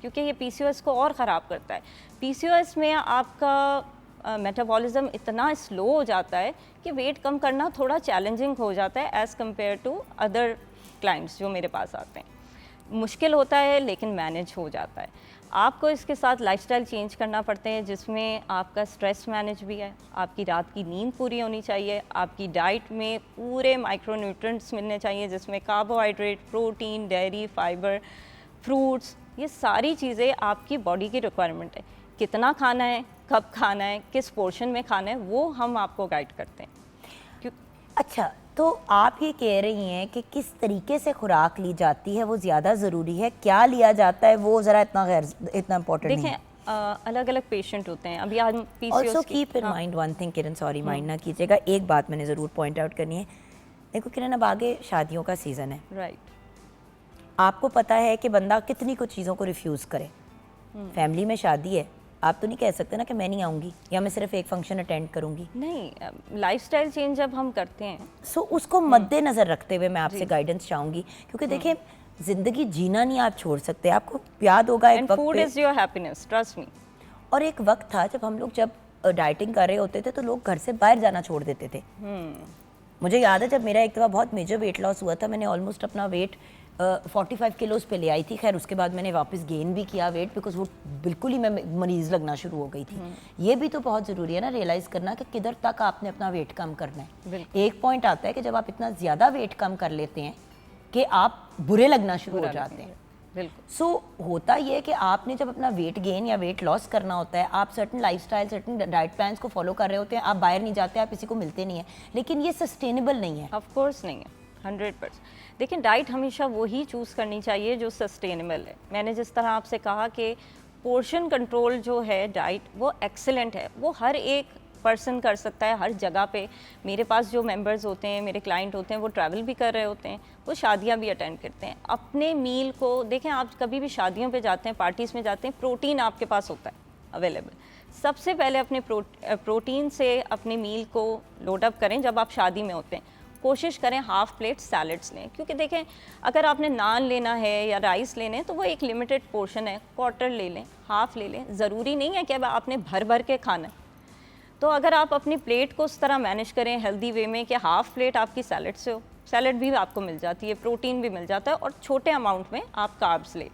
क्योंकि ये PCOS को और ख़राब करता है। PCOS में आपका मेटाबॉलिज्म इतना स्लो हो जाता है कि वेट कम करना थोड़ा चैलेंजिंग हो जाता है as compare to other clients जो मेरे पास आते हैं। मुश्किल होता है लेकिन मैनेज हो जाता है। आपको इसके साथ लाइफस्टाइल चेंज करना पड़ते हैं, जिसमें आपका स्ट्रेस मैनेज भी है, आपकी रात की नींद पूरी होनी चाहिए, आपकी डाइट में पूरे माइक्रोन्यूट्रिएंट्स मिलने चाहिए, जिसमें carbohydrate, protein, dairy, fibre, fruits, ये सारी चीज़ें आपकी बॉडी की रिक्वायरमेंट है। कितना खाना है, कब खाना है, किस पोर्शन में खाना है, वो हम आपको गाइड करते हैं। अच्छा, तो आप ये कह रही हैं कि किस तरीके से खुराक ली जाती है वो ज़्यादा ज़रूरी है, क्या लिया जाता है वो ज़रा इतना इम्पोर्टेंट नहीं है। देखें अलग अलग पेशेंट होते हैं, अभी आज also PCOS keep in mind one thing Kiran, sorry mind ना कीजिएगा, एक बात मैंने ज़रूर पॉइंट आउट करनी है। देखो किरण, अब आगे शादियों का सीज़न है, राइट, आपको पता है कि बंदा कितनी कुछ चीज़ों को रिफ्यूज़ करे, फैमिली में शादी है, आप तो नहीं कह सकते ना कि मैं नहीं आऊँगी या मैं सिर्फ एक फंक्शन अटेंड करूँगी। नहीं, लाइफस्टाइल चेंज जब हम करते हैं सो उसको मद्देनज़र रखते हुए मैं आपसे गाइडेंस चाहूँगी, क्योंकि देखिए ज़िंदगी जीना नहीं आप छोड़ सकते। आपको याद होगा एक एंड वक्त फूड पे, is your happiness, trust me. और एक वक्त था जब हम लोग जब डाइटिंग कर रहे होते थे तो लोग घर से बाहर जाना छोड़ देते थे। मुझे याद है जब मेरा एक दफ़ा बहुत मेजर वेट लॉस हुआ था, मैंने ऑलमोस्ट अपना वेट 45 किलोज़ पे ले आई थी। खैर उसके बाद मैंने वापस गेन भी किया वेट, बिकॉज वो बिल्कुल ही मैं मरीज़ लगना शुरू हो गई थी। ये भी तो बहुत ज़रूरी है ना रियलाइज़ करना कि किधर तक आपने अपना वेट कम करना है। एक पॉइंट आता है कि जब आप इतना ज़्यादा वेट कम कर लेते हैं कि आप बुरे लगना शुरू हो जाते हैं। बिल्कुल। सो होता ये है कि आपने जब अपना वेट गेन या वेट लॉस करना होता है, आप certain lifestyle, certain diet plans को फॉलो कर रहे होते हैं, आप बाहर नहीं जाते, आप किसी को मिलते नहीं है, लेकिन ये सस्टेनेबल नहीं है। ऑफ कोर्स नहीं है, 100%। देखिए डाइट हमेशा वही चूज़ करनी चाहिए जो सस्टेनेबल है। मैंने जिस तरह आपसे कहा कि पोर्शन कंट्रोल जो है डाइट वो एक्सेलेंट है, वो हर एक पर्सन कर सकता है हर जगह पे। मेरे पास जो मेंबर्स होते हैं, मेरे क्लाइंट होते हैं, वो ट्रैवल भी कर रहे होते हैं, वो शादियां भी अटेंड करते हैं। अपने मील को देखें, आप कभी भी शादियों पे जाते हैं, पार्टीज़ में जाते हैं, प्रोटीन आपके पास होता है अवेलेबल। सबसे पहले अपने प्रोटीन से अपने मील को लोड अप करें। जब आप शादी में होते हैं कोशिश करें हाफ प्लेट सैलड्स लें, क्योंकि देखें अगर आपने नान लेना है या राइस लेने हैं तो वो एक लिमिटेड पोर्शन है, क्वार्टर ले लें, हाफ ले लें। ज़रूरी नहीं है कि अब आपने भर भर के खाना है। तो अगर आप अपनी प्लेट को उस तरह मैनेज करें हेल्दी वे में कि हाफ प्लेट आपकी सैलड से हो, सैलड भी आपको मिल जाती है, प्रोटीन भी मिल जाता है, और छोटे अमाउंट में आप कार्ब्स लें,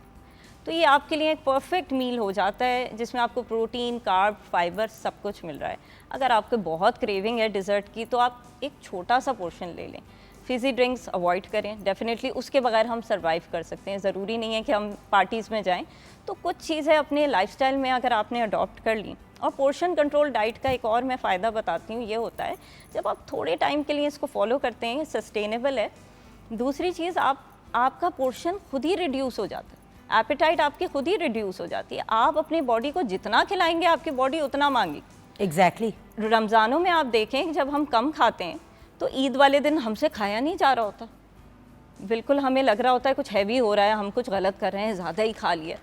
तो ये आपके लिए एक परफेक्ट मील हो जाता है जिसमें आपको प्रोटीन, कार्ब, फाइबर सब कुछ मिल रहा है। अगर आपको बहुत क्रेविंग है डिज़र्ट की तो आप एक छोटा सा पोर्शन ले लें। फिज़ी ड्रिंक्स अवॉइड करें डेफिनेटली, उसके बगैर हम सर्वाइव कर सकते हैं। ज़रूरी नहीं है कि हम पार्टीज़ में जाएं। तो कुछ चीज़ें अपने लाइफस्टाइल में अगर आपने अडॉप्ट कर ली, और पोर्शन कंट्रोल डाइट का एक और मैं फ़ायदा बताती हूँ, ये होता है जब आप थोड़े टाइम के लिए इसको फॉलो करते हैं, सस्टेनेबल है। दूसरी चीज़, आपका पोर्शन खुद ही रिड्यूस हो जाता है, एपेटाइट आपकी खुद ही रिड्यूस हो जाती है। आप अपनी बॉडी को जितना खिलाएंगे आपकी बॉडी उतना मांगी। एग्जैक्टली। रमज़ानों में आप देखें जब हम कम खाते हैं तो ईद वाले दिन हमसे खाया नहीं जा रहा होता, बिल्कुल हमें लग रहा होता है कुछ हैवी हो रहा है, हम कुछ गलत कर रहे हैं, ज़्यादा ही खा लिया।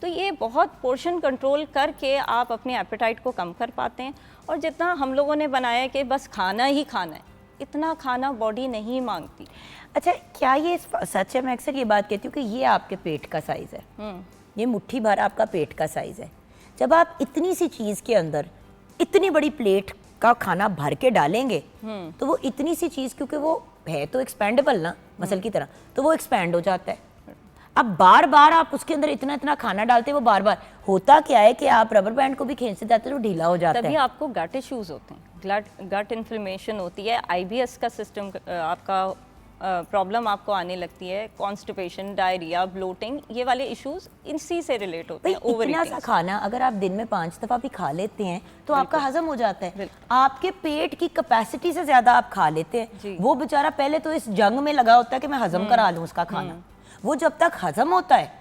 तो ये बहुत पोर्शन कंट्रोल करके आप अपने एपेटाइट को कम कर पाते हैं। और जितना हम लोगों ने बनाया है कि बस खाना ही खाना है, इतना खाना बॉडी नहीं मांगती। अच्छा, क्या ये सच है? मैं अक्सर ये बात कहती हूँ कि ये आपके पेट का साइज़ है, ये मुट्ठी भर आपका पेट का साइज़ है। जब आप इतनी सी चीज़ के अंदर इतनी बड़ी प्लेट का खाना भर के डालेंगे तो वो इतनी सी चीज़, क्योंकि वो है तो एक्सपेंडेबल ना, मसल की तरह, तो वो एक्सपेंड हो जाता है। अब बार बार आप उसके अंदर इतना इतना खाना डालते हैं, वो बार बार होता क्या है कि आप रबर बैंड को भी खींचते जाते हैं तो ढीला हो जाता है। तभी आपको गट इश्यूज होते हैं, गट इन्फ्लेमेशन होती है, IBS का सिस्टम आपका प्रॉब्लम आपको आने लगती है, कॉन्स्टिपेशन, डायरिया, ब्लोटिंग, ये वाले इश्यूज इसी से रिलेट होते हैं। इतना सा खाना अगर आप दिन में 5 दफ़ा भी खा लेते हैं तो आपका हजम हो जाता है। आपके पेट की कैपेसिटी से ज़्यादा आप खा लेते हैं। वो बेचारा पहले तो इस जंग में लगा होता है कि मैं हजम करा लूँ उसका खाना, वो जब तक हजम होता है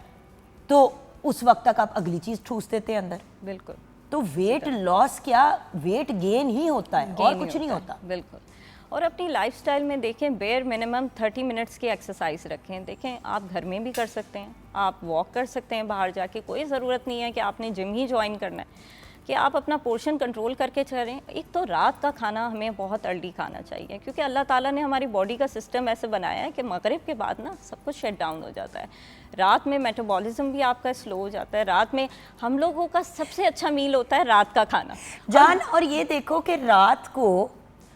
तो उस वक्त तक आप अगली चीज़ ठूस देते हैं अंदर। बिल्कुल। तो वेट लॉस क्या, वेट गेन ही होता है और कुछ नहीं होता। बिल्कुल। और अपनी लाइफस्टाइल में देखें, बेयर मिनिमम 30 मिनट्स की एक्सरसाइज रखें। देखें आप घर में भी कर सकते हैं, आप वॉक कर सकते हैं बाहर जाके, कोई ज़रूरत नहीं है कि आपने जिम ही ज्वाइन करना है, कि आप अपना पोर्शन कंट्रोल करके चलें। एक तो रात का खाना हमें बहुत अर्ली खाना चाहिए, क्योंकि अल्लाह ताला ने हमारी बॉडी का सिस्टम ऐसे बनाया है कि मगरिब के बाद ना सब कुछ शट डाउन हो जाता है। रात में मेटाबॉलिज्म भी आपका स्लो हो जाता है। रात में हम लोगों का सबसे अच्छा मील होता है रात का खाना जान। और ये देखो कि रात को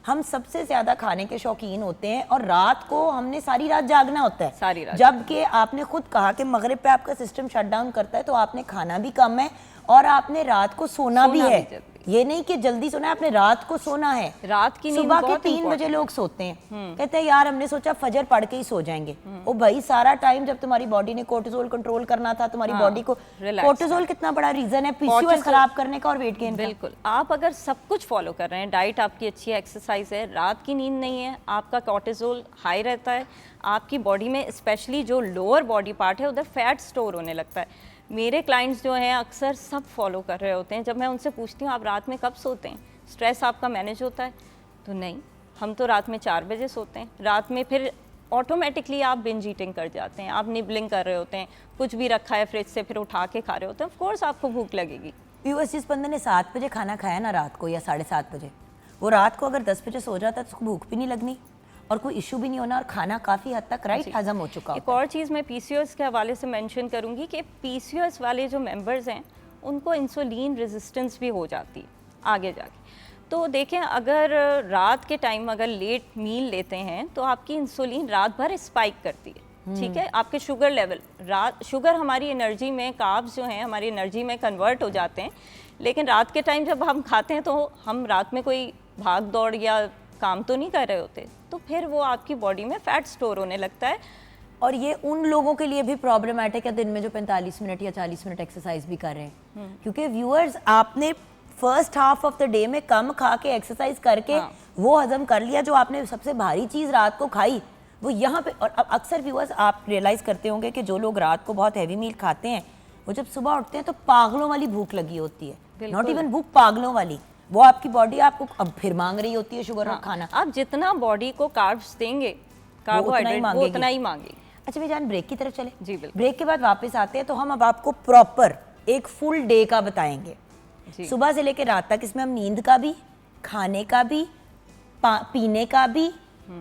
हम सबसे ज्यादा खाने के शौकीन होते हैं और रात को हमने सारी रात जागना होता है, सारी रात। जबकि आपने खुद कहा कि मगरिब पे आपका सिस्टम शट डाउन करता है, तो आपने खाना भी कम है और आपने रात को सोना भी है। ये नहीं कि जल्दी सोना है, आपने रात को सोना है। रात की नींद सुबह के बहुत 3 बजे लोग सोते हैं, कहते हैं यार हमने सोचा फजर पढ़ के ही सो जाएंगे। ओ भाई, सारा टाइम जब तुम्हारी बॉडी ने कोर्टिसोल कंट्रोल करना था, तुम्हारी बॉडी को, कोर्टिसोल कितना बड़ा रीजन है PCOS खराब करने का और वेट गेन का। बिल्कुल। आप अगर सब कुछ फॉलो कर रहे हैं, डाइट आपकी अच्छी है, एक्सरसाइज है, रात की नींद नहीं है, आपका कोर्टिसोल हाई रहता है, आपकी बॉडी में स्पेशली जो लोअर बॉडी पार्ट है उधर फैट स्टोर होने लगता है। मेरे क्लाइंट्स जो हैं अक्सर सब फॉलो कर रहे होते हैं। जब मैं उनसे पूछती हूँ आप रात में कब सोते हैं, स्ट्रेस आपका मैनेज होता है, तो नहीं, हम तो रात में 4 बजे सोते हैं। रात में फिर ऑटोमेटिकली आप बिंज ईटिंग कर जाते हैं, आप निबलिंग कर रहे होते हैं, कुछ भी रखा है फ्रिज से फिर उठा के खा रहे होते हैं, ऑफ कोर्स आपको भूख लगेगी। व्यूअर्स, जिस बंदे ने 7 बजे खाना खाया ना रात को या 7:30 बजे, वो रात को अगर 10 बजे सो जाता है तो उसको भूख भी नहीं लगनी और कोई इशू भी नहीं होना और खाना काफ़ी हद तक राइट हजम हो चुका एक होता है। और चीज़ मैं पीसीओएस के हवाले से मेंशन करूंगी कि पीसीओएस वाले जो मेंबर्स हैं उनको इंसुलिन रेजिस्टेंस भी हो जाती है आगे जाके। तो देखें, अगर रात के टाइम अगर लेट मील लेते हैं तो आपकी इंसुलिन रात भर स्पाइक करती है, ठीक है। आपके शुगर लेवल, शुगर हमारी एनर्जी में, कार्ब्स जो हैं हमारी एनर्जी में कन्वर्ट हो जाते हैं, लेकिन रात के टाइम जब हम खाते हैं तो हम रात में कोई भाग दौड़ या काम तो नहीं कर रहे होते, तो फिर वो आपकी बॉडी में फैट स्टोर होने लगता है। और ये उन लोगों के लिए भी प्रॉब्लमेटिक है दिन में जो 45 मिनट या 40 मिनट एक्सरसाइज भी कर रहे हैं, क्योंकि व्यूअर्स, आपने first half of the day में कम खा के एक्सरसाइज करके वो हजम कर लिया जो आपने सबसे भारी चीज़ रात को खाई, वो यहाँ पे। और अब अक्सर व्यूअर्स आप रियलाइज करते होंगे कि जो लोग रात को बहुत हैवी मील खाते हैं वो जब सुबह उठते हैं तो पागलों वाली भूख लगी होती है, नॉट इवन भूख, पागलों वाली। वो आपकी बॉडी आपको अब फिर मांग रही होती है शुगर और खाना। आप जितना बॉडी को कार्ब्स देंगे, कार्बोहाइड्रेट, वो उतना ही मांगेगी। अच्छा भाई जान, ब्रेक की तरफ चले। जी बिल्कुल। ब्रेक के बाद वापस आते हैं तो हम अब आपको प्रॉपर एक फुल डे का बताएंगे, सुबह से लेकर रात तक। इसमें हम नींद का भी, खाने का भी, पीने का भी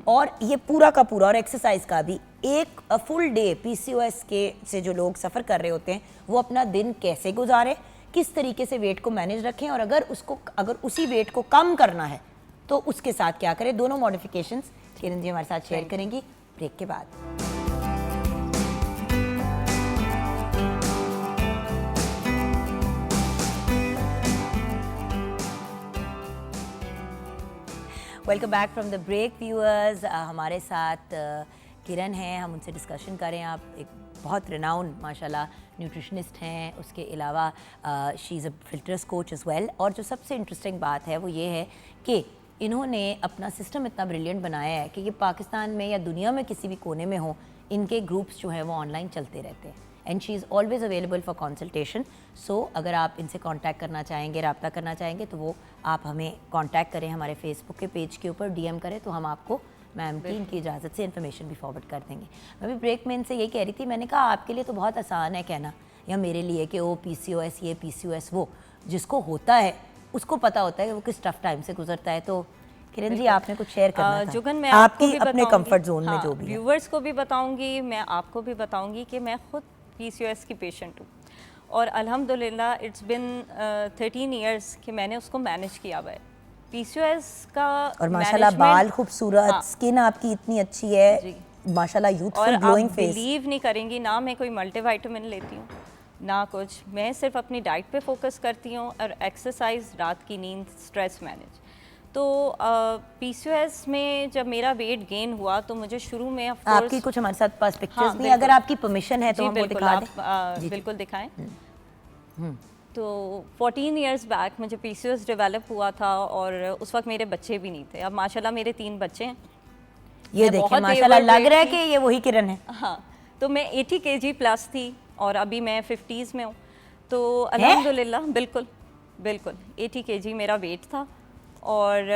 और ये पूरा का पूरा और एक्सरसाइज का भी एक फुल डे पीसीओएस के से जो लोग सफ़र कर रहे होते हैं वो अपना दिन कैसे गुजारे, किस तरीके से वेट को मैनेज रखें और अगर उसी वेट को कम करना है तो उसके साथ क्या करें, दोनों मॉडिफिकेशंस किरण जी हमारे साथ शेयर करेंगी ब्रेक के बाद। Welcome back from the break viewers. हमारे साथ किरण हैं, हम उनसे डिस्कशन करें। आप एक बहुत रिनाउंड माशाल्लाह न्यूट्रिशनिस्ट हैं, उसके अलावा she is a filters coach as well. और जो सबसे इंटरेस्टिंग बात है वो ये है कि इन्होंने अपना सिस्टम इतना ब्रिलियंट बनाया है कि ये पाकिस्तान में या दुनिया में किसी भी कोने में हो, इनके ग्रुप्स जो हैं वो ऑनलाइन चलते रहते हैं and she is always available for consultation. So अगर आप इनसे कांटेक्ट करना चाहेंगे, रब्ता करना चाहेंगे तो वो आप हमें कांटेक्ट करें, हमारे फेसबुक के पेज के ऊपर डीएम करें तो हम आपको मैम की इनकी इजाज़त से इन्फॉर्मेशन भी फॉरवर्ड कर देंगे। मैं भी ब्रेक में इनसे यही कह रही थी, मैंने कहा आपके लिए तो बहुत आसान है कहना या मेरे लिए कि ओ पीसीओएस ये पीसीओएस वो, जिसको होता है उसको पता होता है कि वो किस टफ टाइम से गुजरता है। तो किरण जी आपने कुछ शेयर करना था, जुगन, मैं आपकी अपने कंफर्ट जोन में जो भी है। व्यूवर्स को भी बताऊंगी, मैं आपको भी बताऊंगी कि मैं खुद पीसीओएस की पेशेंट हूँ और अल्हम्दुलिल्लाह इट्स बिन 13 इयर्स कि मैंने उसको मैनेज किया हुआ है पीसीओएस का। और माशाल्लाह बाल खूबसूरत, स्किन आपकी इतनी अच्छी है माशाल्लाह, यूथफुल ग्लोइंग फेस। बिलीव नहीं करेंगी, ना मैं कोई मल्टीविटामिन लेती हूँ ना कुछ, मैं सिर्फ अपनी डाइट पे फोकस करती हूँ और एक्सरसाइज, रात की नींद, स्ट्रेस मैनेज। तो पीसीओएस में जब मेरा वेट गेन हुआ तो मुझे शुरू में आपकी कुछ हमारे साथ पास पिक्चर्स नहीं, अगर आपकी परमिशन है तो हम वो दिखा दें। बिल्कुल दिखाएं। तो 14 इयर्स बैक मुझे पीसीओएस डेवलप हुआ था और उस वक्त मेरे बच्चे भी नहीं थे। अब माशाल्लाह मेरे 3 बच्चे हैं। ये देखिए माशाल्लाह लग रहा है कि ये वही किरण है। हाँ, तो मैं 80 kg प्लस थी और अभी मैं 50s में हूँ। तो अल्हम्दुलिल्लाह बिल्कुल 80 kg मेरा वेट था और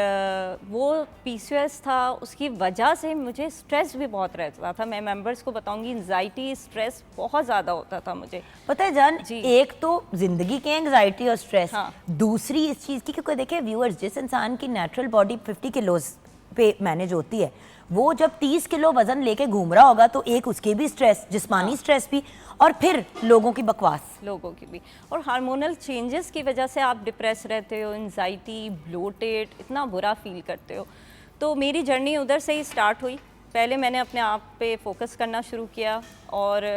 वो पीसीओएस था, उसकी वजह से मुझे स्ट्रेस भी बहुत रहता था। मैं मेंबर्स को बताऊंगी, एंजाइटी, स्ट्रेस बहुत ज़्यादा होता था मुझे। पता है जान, एक तो जिंदगी के एंजाइटी और स्ट्रेस, दूसरी इस चीज़ की, क्योंकि देखिए व्यूअर्स, जिस इंसान की नेचुरल बॉडी 50 किलोज पे मैनेज होती है, वो जब 30 किलो वजन लेके घूम रहा होगा तो एक उसके भी स्ट्रेस, जिस्मानी स्ट्रेस भी, और फिर लोगों की बकवास, लोगों की भी, और हार्मोनल चेंजेस की वजह से आप डिप्रेस रहते हो, एंजाइटी, ब्लोटेड, इतना बुरा फील करते हो। तो मेरी जर्नी उधर से ही स्टार्ट हुई। पहले मैंने अपने आप पे फोकस करना शुरू किया और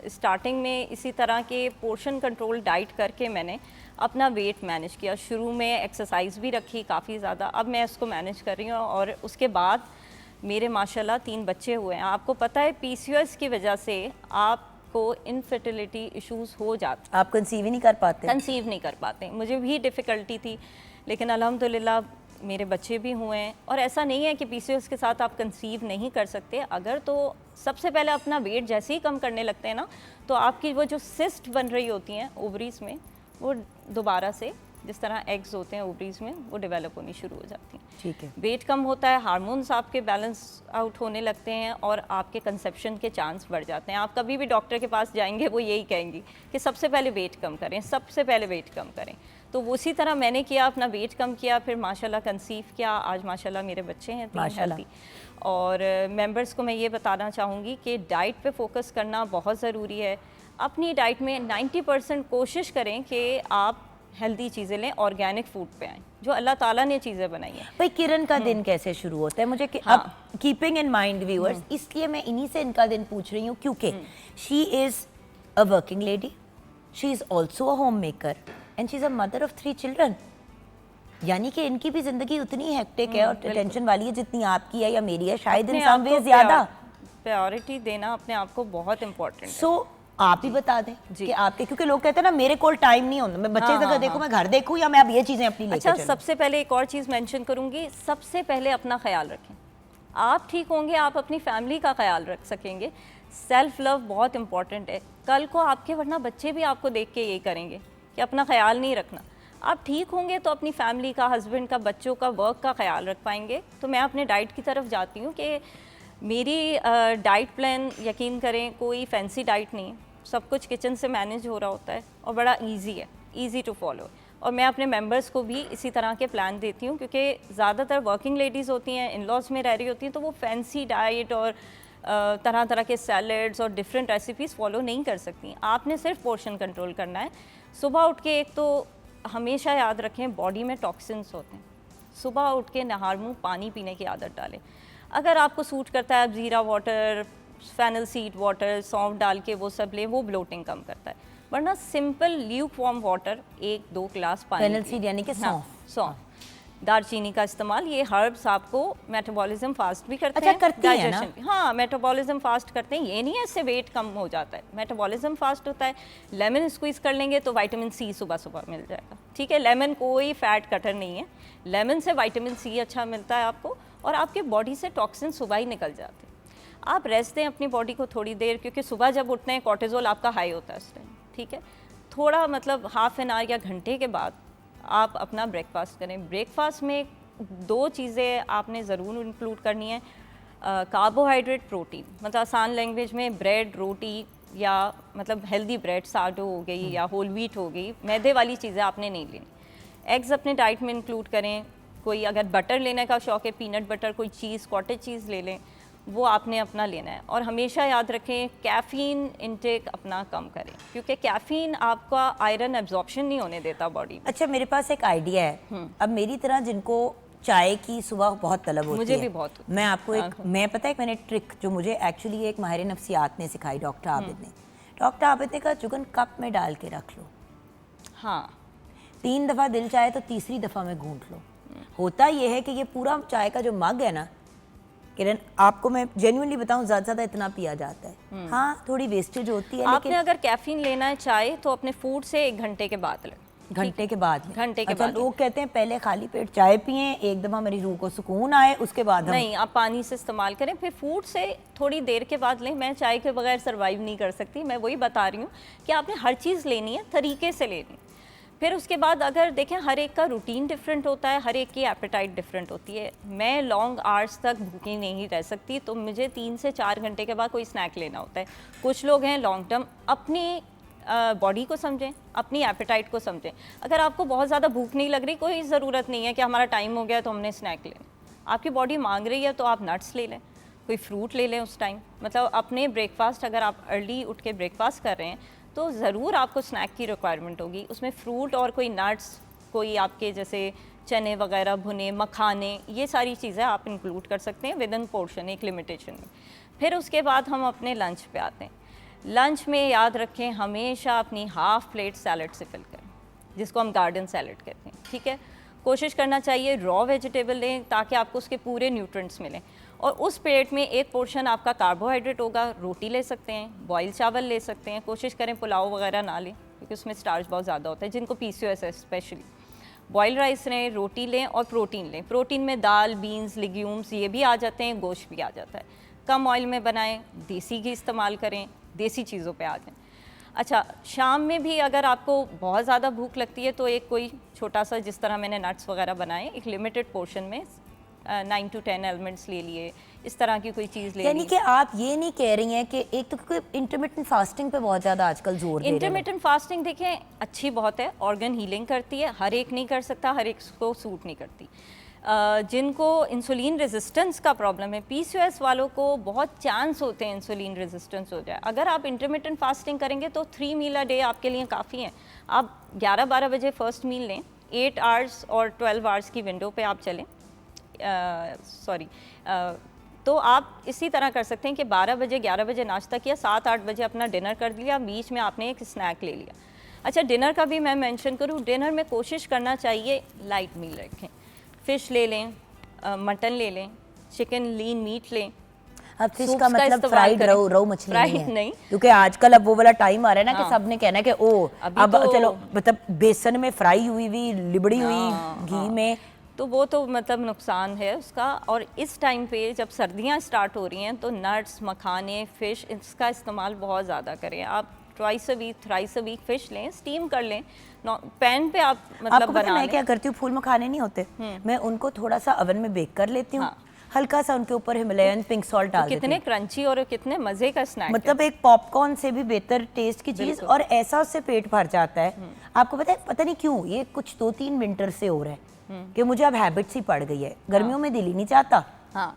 स्टार्टिंग में इसी तरह के पोर्शन कंट्रोल डाइट करके मैंने अपना वेट मैनेज किया। शुरू में एक्सरसाइज भी रखी काफ़ी ज़्यादा, अब मैं इसको मैनेज कर रही हूँ और उसके बाद मेरे माशाल्लाह 3 बच्चे हुए हैं। आपको पता है पीसीओएस की वजह से आपको इनफर्टिलिटी इश्यूज हो जाते हैं, आप कंसीव ही नहीं कर पाते। कंसीव नहीं कर पाते, मुझे भी डिफ़िकल्टी थी, लेकिन अल्हम्दुलिल्लाह मेरे बच्चे भी हुए हैं। और ऐसा नहीं है कि पीसीओएस के साथ आप कंसीव नहीं कर सकते, अगर तो सबसे पहले अपना वेट जैसे ही कम करने लगते हैं ना, तो आपकी वो जो सिस्ट बन रही होती हैं ओवरीज में, वो दोबारा से जिस तरह एग्स होते हैं ओवरीज में, वो डेवलप होनी शुरू हो जाती हैं। ठीक है। वेट कम होता है, हार्मोन्स आपके बैलेंस आउट होने लगते हैं और आपके कंसेप्शन के चांस बढ़ जाते हैं। आप कभी भी डॉक्टर के पास जाएंगे वो यही कहेंगी कि सबसे पहले वेट कम करें, सबसे पहले वेट कम करें। तो उसी तरह मैंने किया, अपना वेट कम किया, फिर माशाल्लाह कंसीव किया, आज माशाल्लाह मेरे बच्चे हैं 3 माशाल्लाह। हेल्दी। और मेंबर्स को मैं ये बताना चाहूँगी कि डाइट पे फोकस करना बहुत ज़रूरी है। अपनी डाइट में 90% कोशिश करें कि आप हेल्दी चीज़ें लें, ऑर्गेनिक फूड पे आएँ, जो अल्लाह ताला ने चीज़ें बनाई हैं। भाई किरण का दिन कैसे शुरू होता है मुझे हाँ। अब कीपिंग इन माइंड व्यूअर्स, इसलिए मैं इन्हीं से इनका दिन पूछ रही हूँ क्योंकि she is a working lady, she is also a home maker and she is a mother of 3 children. यानी कि इनकी भी जिंदगी उतनी हेक्टिक है और टेंशन वाली है जितनी आपकी है या मेरी है, शायद इन सम वे ज्यादा। प्रायोरिटी देना अपने आप को बहुत इंपॉर्टेंट है। सो आप ही बता दें कि आपके, क्योंकि लोग कहते हैं ना मेरे को टाइम नहीं होता, मैं बच्चे जगह देखूं, मैं घर देखूं, या मैं अब ये चीजें अपनी लेके अच्छा, चलूं। सबसे पहले एक और चीज़ मेंशन करूंगी, सबसे पहले अपना ख्याल रखें। आप ठीक होंगे, आप अपनी फैमिली का ख्याल रख सकेंगे। सेल्फ लव बहुत इंपॉर्टेंट है। कल को आपके, वरना बच्चे भी आपको देख के यही करेंगे कि अपना ख्याल नहीं रखना। आप ठीक होंगे तो अपनी फैमिली का, हस्बैंड का, बच्चों का, वर्क का ख्याल रख पाएंगे। तो मैं अपने डाइट की तरफ जाती हूँ कि मेरी डाइट प्लान, यकीन करें, कोई फैंसी डाइट नहीं है, सब कुछ किचन से मैनेज हो रहा होता है और बड़ा इजी है, इजी टू फॉलो। और मैं अपने मेंबर्स को भी इसी तरह के प्लान देती हूँ, क्योंकि ज़्यादातर वर्किंग लेडीज़ होती हैं, इन लॉज में रह रही होती हैं, तो वो फैंसी डाइट और तरह तरह के सैलड्स और डिफरेंट रेसिपीज़ फॉलो नहीं कर सकती। आपने सिर्फ पोर्शन कंट्रोल करना है। सुबह उठ के, एक तो हमेशा याद रखें बॉडी में टॉक्सिन्स होते हैं, सुबह उठ के नहार मुँह पानी पीने की आदत डालें। अगर आपको सूट करता है, आप ज़ीरा वाटर, फेनल सीड वाटर, सौंफ डाल के वो सब लें, वो ब्लोटिंग कम करता है। वरना simple Luke warm water 1-2 glass पानी। फेनल सीड यानी कि सौंफ। सौंफ, दालचीनी का इस्तेमाल, ये हर्ब्स आपको मेटाबॉलिज्म फास्ट भी करते अच्छा, हैं, करती है ना? भी। हाँ, मेटाबॉलिज्म फास्ट करते हैं। ये नहीं है इससे वेट कम हो जाता है, मेटाबॉलिज्म फास्ट होता है। लेमन स्क्वीज कर लेंगे तो विटामिन सी सुबह सुबह मिल जाएगा। ठीक है, लेमन कोई फैट कटर नहीं है, लेमन से विटामिन सी अच्छा मिलता है आपको, और आपके बॉडी से टॉक्सिन सुबह ही निकल जाते हैं। आप रेस्ट दें अपनी बॉडी को थोड़ी देर, क्योंकि सुबह जब उठते हैं कॉर्टिजोल आपका हाई होता है उस टाइम। ठीक है, थोड़ा मतलब हाफ एन आवर या घंटे के बाद आप अपना ब्रेकफास्ट करें। ब्रेकफास्ट में 2 चीज़ें आपने ज़रूर इंक्लूड करनी है, कार्बोहाइड्रेट, प्रोटीन। मतलब आसान लैंग्वेज में ब्रेड, रोटी, या मतलब हेल्दी ब्रेड, साडो हो गई या होल व्हीट हो गई, मैदे वाली चीज़ें आपने नहीं लेनी। एग्स अपने डाइट में इंक्लूड करें। कोई अगर बटर लेने का शौक है, पीनट बटर, कोई चीज़, कॉटेज चीज़ ले लें, वो आपने अपना लेना है। और हमेशा याद रखें कैफ़ीन इनटेक अपना कम करें, क्योंकि कैफ़ीन आपका आयरन एब्जॉर्प्शन नहीं होने देता बॉडी में। अच्छा, मेरे पास एक आइडिया है। अब मेरी तरह जिनको चाय की सुबह बहुत तलब होती है, मुझे भी बहुत होती है। मैं आपको एक, मैं पता है मैंने ट्रिक जो मुझे एक्चुअली एक माहिर नफ्सियात ने सिखाई, डॉक्टर आबिद ने। डॉक्टर आबिद ने कहा चुगन कप में डाल के रख लो, हाँ, 3 दफ़ा दिल चाहे तो तीसरी दफ़ा में घूंट लो। होता ये है कि ये पूरा चाय का जो मग है ना किरण, आपको मैं जेन्युइनली बताऊं, ज़्यादा ज़्यादा इतना पिया जाता है। हाँ, थोड़ी वेस्टेज होती है, आपने लेकिन अगर कैफ़ीन लेना है चाय तो अपने फूड से 1 घंटे के बाद लें। घंटे के बाद में। घंटे के अच्छा, बाद लोग कहते हैं पहले खाली पेट चाय पिएं, एक दफ़ा मेरी रूह को सुकून आए, उसके बाद हम। नहीं, आप पानी से इस्तेमाल करें, फिर फूड से थोड़ी देर के बाद लें। मैं चाय के बगैर सर्वाइव नहीं कर सकती, मैं वही बता रही हूँ कि आपने हर चीज़ लेनी है, तरीके से लेनी। फिर उसके बाद अगर देखें, हर एक का रूटीन डिफरेंट होता है, हर एक की एपेटाइट डिफरेंट होती है। मैं लॉन्ग आवर्स तक भूखी नहीं रह सकती, तो मुझे 3 से 4 घंटे के बाद कोई स्नैक लेना होता है। कुछ लोग हैं लॉन्ग टर्म, अपनी बॉडी को समझें, अपनी एपेटाइट को समझें। अगर आपको बहुत ज़्यादा भूख नहीं लग रही, कोई ज़रूरत नहीं है कि हमारा टाइम हो गया तो हमने स्नैक लेना। आपकी बॉडी मांग रही है तो आप नट्स ले लें, कोई फ्रूट ले लें उस टाइम। मतलब अपने ब्रेकफास्ट, अगर आप अर्ली उठ के ब्रेकफास्ट कर रहे हैं तो ज़रूर आपको स्नैक की रिक्वायरमेंट होगी। उसमें फ्रूट और कोई नट्स, कोई आपके जैसे चने वगैरह, भुने मखाने, ये सारी चीज़ें आप इंक्लूड कर सकते हैं विद इन पोर्शन, एक लिमिटेशन में। फिर उसके बाद हम अपने लंच पे आते हैं। लंच में याद रखें हमेशा अपनी हाफ प्लेट सैलड से फिल करें, जिसको हम गार्डन सैलड कहते हैं। ठीक है, कोशिश करना चाहिए रॉ वेजिटेबल लें ताकि आपको उसके पूरे न्यूट्रिएंट्स मिलें। और उस प्लेट में एक पोर्शन आपका कार्बोहाइड्रेट होगा, रोटी ले सकते हैं, बॉयल चावल ले सकते हैं। कोशिश करें पुलाव वगैरह ना लें, क्योंकि उसमें स्टार्च बहुत ज़्यादा होता है, जिनको PCOS है स्पेशली। बॉयल राइस लें, रोटी लें और प्रोटीन लें। प्रोटीन में दाल, बीन्स, लेग्यूम्स ये भी आ जाते हैं, गोश्त भी आ जाता है। कम ऑयल में बनाएं, देसी घी इस्तेमाल करें, देसी चीज़ों पे आ जाएं। अच्छा, शाम में भी अगर आपको बहुत ज़्यादा भूख लगती है तो एक कोई छोटा सा, जिस तरह मैंने नट्स वगैरह बनाए, एक लिमिटेड पोर्शन में 9 to 10 एलिमेंट्स ले लिए, इस तरह की कोई चीज़ ले ली। यानी कि आप ये नहीं कह रही हैं कि एक तो क्योंकि इंटरमिटेंट फास्टिंग पे बहुत ज़्यादा आजकल जोर दे रहे हैं। इंटरमिटेंट फास्टिंग देखें अच्छी बहुत है, ऑर्गन हीलिंग करती है, हर एक नहीं कर सकता, हर एक को सूट नहीं करती। जिनको इंसुलिन रेजिस्टेंस का प्रॉब्लम है, PCOS वालों को बहुत चांस होते हैं इंसुलिन रेजिस्टेंस हो जाए। अगर आप इंटरमिटेंट फास्टिंग करेंगे तो 3 मील अ डे आपके लिए काफ़ी है। आप 11-12 बजे फर्स्ट मील लें, 8 आवर्स और 12 आवर्स की विंडो पे आप चलें। तो आप इसी तरह कर सकते हैं कि 12 बजे 11 बजे नाश्ता किया, 7-8 बजे अपना डिनर कर लिया, बीच में आपने एक स्नैक ले लिया। अच्छा, डिनर का भी मैं मेंशन करूँ, डिनर में कोशिश करना चाहिए लाइट मील रखें। फ़िश ले लें, मटन ले लें, चिकन लीन मीट लें। अब फिश का मतलब फ्राइड रो मछली नहीं, क्योंकि आजकल अब वो वाला टाइम आ रहा है ना कि सबने कहना है कि ओ अब तो, चलो मतलब बेसन में फ्राई हुई लिबड़ी हुई घी में, तो वो तो मतलब नुकसान है उसका। और इस टाइम पे जब सर्दियां स्टार्ट हो रही हैं तो नट्स, मखाने, फ़िश, इसका इस्तेमाल बहुत ज़्यादा करें। आप twice a week, thrice a week fish लें, स्टीम कर लें, पैन पे आप मतलब बना लें। मैं क्या करती हूँ, फूल मखाने नहीं होते, मैं उनको थोड़ा सा ओवन में बेक कर लेती हूँ, हल्का सा उनके ऊपर हिमालयन पिंक सॉल्ट डाल देती हूँ। कितने क्रंची और कितने मज़े का स्नैक, मतलब एक पॉपकॉर्न से भी बेहतर टेस्ट की चीज़, और ऐसा उससे पेट भर जाता है। आपको पता है, पता नहीं क्यों ये कुछ 2-3 विंटर से हो रहा है कि मुझे अब हैबिट सी पड़ गई है। गर्मियों में दिल ही नहीं चाहता,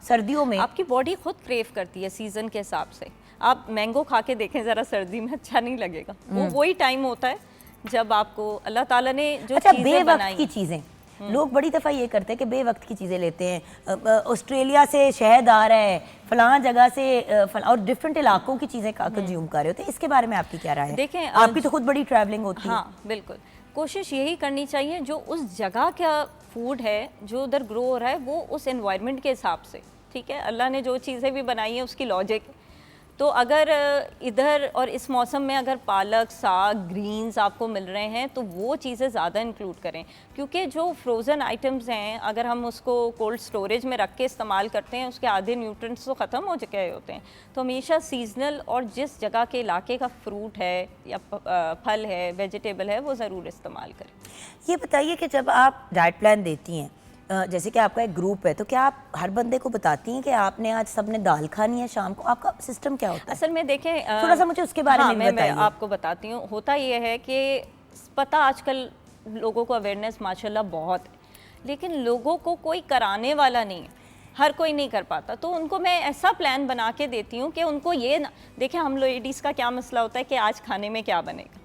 सर्दियों में आपकी बॉडी खुद क्रेव करती है सीजन के हिसाब से। आप मैंगो खा के देखें ज़रा, सर्दी में अच्छा नहीं लगेगा। वो वही टाइम होता है जब आपको अल्लाह ताला ने जो चीज़ें बनाई की चीज़ें, लोग बड़ी दफ़ा ये करते हैं कि बेवक्त की चीज़ें लेते हैं। ऑस्ट्रेलिया से शहद आ रहा है, फलां जगह से और डिफरेंट इलाकों की चीज़ें कंज्यूम कर रहे होते हैं। इसके बारे में आपकी क्या राय है? देखें, आपकी तो खुद बड़ी ट्रैवलिंग होती है। हाँ बिल्कुल, कोशिश यही करनी चाहिए जो उस जगह का फूड है, जो उधर ग्रो हो रहा है, वो उस एनवायरनमेंट के हिसाब से, ठीक है। अल्लाह ने जो चीज़ें भी बनाई हैं उसकी लॉजिक। तो अगर इधर और इस मौसम में अगर पालक, साग, ग्रीन्स आपको मिल रहे हैं तो वो चीज़ें ज़्यादा इंक्लूड करें, क्योंकि जो फ्रोज़न आइटम्स हैं अगर हम उसको कोल्ड स्टोरेज में रख के इस्तेमाल करते हैं, उसके आधे न्यूट्रिएंट्स तो ख़त्म हो चुके होते हैं। तो हमेशा सीजनल और जिस जगह के इलाके का फ्रूट है या फल है, वेजिटेबल है, वो ज़रूर इस्तेमाल करें। ये बताइए कि जब आप डाइट प्लान देती हैं, जैसे कि आपका एक ग्रुप है, तो क्या आप हर बंदे को बताती हैं कि आपने आज सबने दाल खानी है शाम को? आपका सिस्टम क्या होता है? असल में देखें, थोड़ा सा मुझे उसके बारे में मैं बताइए। आपको बताती हूँ। होता ये है कि पता आजकल लोगों को अवेयरनेस माशाल्लाह बहुत है, लेकिन लोगों को कोई कराने वाला नहीं है, हर कोई नहीं कर पाता। तो उनको मैं ऐसा प्लान बना के देती हूँ कि उनको ये ना देखें, हम लेडीज़ का क्या मसला होता है कि आज खाने में क्या बनेगा,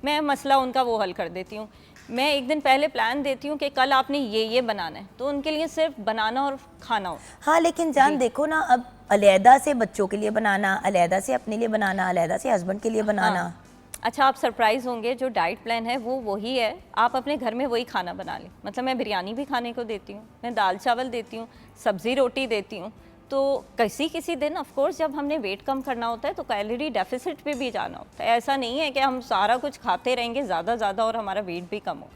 मैं मसला उनका वो हल कर देती हूँ। मैं एक दिन पहले प्लान देती हूँ कि कल आपने ये बनाना है, तो उनके लिए सिर्फ बनाना और खाना हो। हाँ, लेकिन जान देखो ना, अब अलहदा से बच्चों के लिए बनाना, अलहदा से अपने लिए बनाना, अलहदा से हस्बैंड के लिए बनाना। अच्छा, आप सरप्राइज़ होंगे, जो डाइट प्लान है वो वही है, आप अपने घर में वही खाना बना लें। मतलब मैं बिरयानी भी खाने को देती हूँ, मैं दाल चावल देती हूँ, सब्ज़ी रोटी देती हूँ। तो किसी दिन ऑफ कोर्स जब हमने वेट कम करना होता है तो कैलोरी डेफिसिट पे भी जाना होता है। ऐसा नहीं है कि हम सारा कुछ खाते रहेंगे ज़्यादा और हमारा वेट भी कम हो,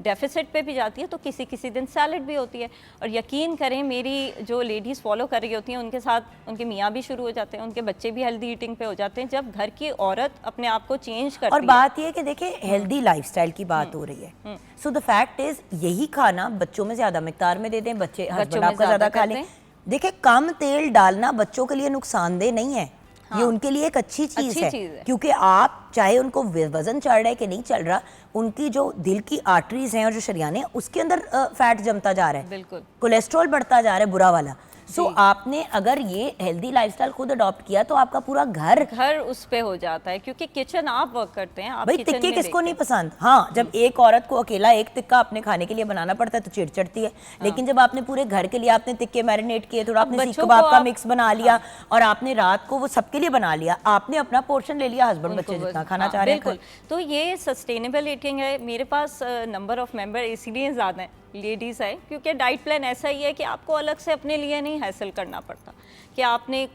डेफिसिट पे भी जाती है। तो किसी दिन सैलड भी होती है। और यकीन करें, मेरी जो लेडीज़ फॉलो कर रही होती हैं उनके साथ उनके मियाँ भी शुरू हो जाते हैं, उनके बच्चे भी हेल्दी ईटिंग पे हो जाते हैं, जब घर की औरत अपने आप को चेंज करती है। और बात ये है कि देखिए, हेल्दी लाइफस्टाइल की बात हो रही है, सो द फैक्ट इज यही खाना बच्चों में ज़्यादा मिकदार में दे दें, बच्चे हस्बैंड आपका ज़्यादा खा लें। देखिए, कम तेल डालना बच्चों के लिए नुकसानदेह नहीं है। हाँ, ये उनके लिए एक अच्छी चीज़ है, क्योंकि आप चाहे उनको वजन चढ़ रहा है कि नहीं चढ़ रहा, उनकी जो दिल की आर्टरीज हैं और जो शरियाने हैं उसके अंदर फैट जमता जा रहा है, बिल्कुल कोलेस्ट्रॉल बढ़ता जा रहा है बुरा वाला। सो आपने अगर ये हेल्दी लाइफस्टाइल खुद अडॉप्ट किया तो आपका पूरा घर उस पे हो जाता है, क्योंकि किचन आप वर्क करते हैं। आप भाई, टिक्के किसको नहीं पसंद? हाँ, जब एक औरत को अकेला एक टिक्का अपने खाने के लिए बनाना पड़ता है तो चिढ़ चढ़ती है। लेकिन जब आपने पूरे घर के लिए आपने टिक्के मैरिनेट किए, थोड़ा आपने सीख कबाब का मिक्स बना लिया और आपने रात को वो सबके लिए बना लिया, आपने अपना पोर्शन ले लिया, हस्बैंड बच्चे जितना खाना चाह रहे हैं। तो ये सस्टेनेबल ईटिंग है। मेरे पास नंबर ऑफ मेंबर इसीलिए ज़्यादा है, लेडीज़ है, क्योंकि डाइट प्लान ऐसा ही है कि आपको अलग से अपने लिए नहीं हासिल करना पड़ता कि आपने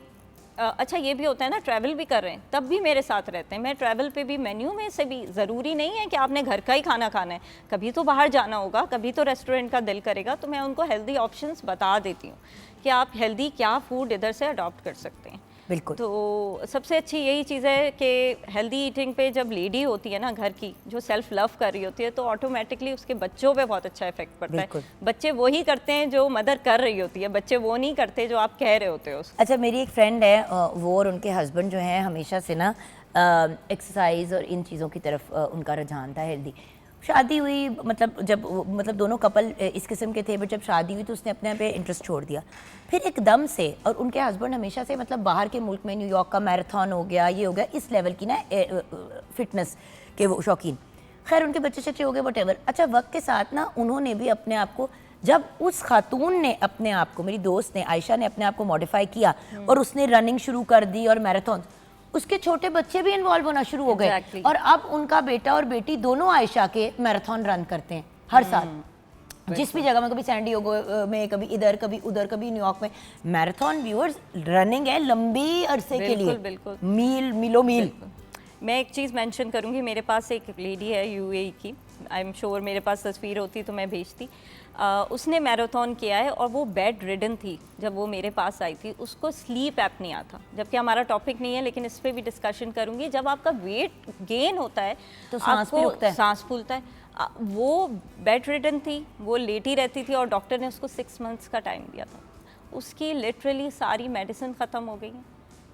अच्छा ये भी होता है ना, ट्रैवल भी कर रहे हैं तब भी मेरे साथ रहते हैं। मैं ट्रैवल पे भी मेन्यू में से भी ज़रूरी नहीं है कि आपने घर का ही खाना खाना है, कभी तो बाहर जाना होगा, कभी तो रेस्टोरेंट का दिल करेगा, तो मैं उनको हेल्दी ऑप्शंस बता देती हूँ कि आप हेल्दी क्या फूड इधर से अडॉप्ट कर सकते हैं। बिल्कुल। तो सबसे अच्छी यही चीज़ है कि हेल्दी ईटिंग पे जब लेडी होती है ना घर की, जो सेल्फ लव कर रही होती है, तो ऑटोमेटिकली उसके बच्चों पे बहुत अच्छा इफेक्ट पड़ता बिल्कुल। है। बच्चे वही करते हैं जो मदर कर रही होती है, बच्चे वो नहीं करते जो आप कह रहे होते हो उसको। अच्छा, मेरी एक फ्रेंड है, वो और उनके हस्बैंड जो हैं हमेशा से ना एक्सरसाइज और इन चीज़ों की तरफ उनका रुझान था, हेल्दी। शादी हुई, मतलब जब मतलब दोनों कपल इस किस्म के थे, बट जब शादी हुई तो उसने अपने पे इंटरेस्ट छोड़ दिया फिर एकदम से। और उनके हस्बैंड हमेशा से मतलब बाहर के मुल्क में, न्यूयॉर्क का मैराथन हो गया, ये हो गया, इस लेवल की ना फिटनेस के वो शौकीन। खैर उनके बच्चे शच्चे हो गए, वटेवर। अच्छा, वक्त के साथ ना उन्होंने भी अपने आप को, जब उस खातून ने अपने आप को, मेरी दोस्त ने, आयशा ने अपने आप को मॉडिफाई किया और उसने रनिंग शुरू कर दी और मैराथन, उसके छोटे बच्चे भी इन्वॉल्व होना शुरू हो गए। Exactly. और अब उनका बेटा और बेटी दोनों आयशा के मैराथन रन करते हैं हर साल, जिस भी जगह में, कभी सैन डिएगो में, कभी इधर, कभी उधर, कभी न्यूयॉर्क में। मैराथन व्यूअर्स, रनिंग है लंबी अरसे के लिए, बिल्कुल। मील मीलो मील। मैं एक चीज़ मेंशन करूंगी, मेरे पास एक लेडी है यूएई की, आई एम श्योर मेरे पास तस्वीर होती तो मैं भेजती। उसने मैराथन किया है और वो बेड रिडन थी जब वो मेरे पास आई थी। उसको स्लीप एपनिया था, जबकि हमारा टॉपिक नहीं है, लेकिन इस पर भी डिस्कशन करूंगी। जब आपका वेट गेन होता है तो सांस भी रुकता है। सांस फूलता है। वो बेड रिडन थी, वो लेटी रहती थी और डॉक्टर ने उसको 6 मंथ्स का टाइम दिया था। उसकी लिटरली सारी मेडिसिन ख़त्म हो गई है,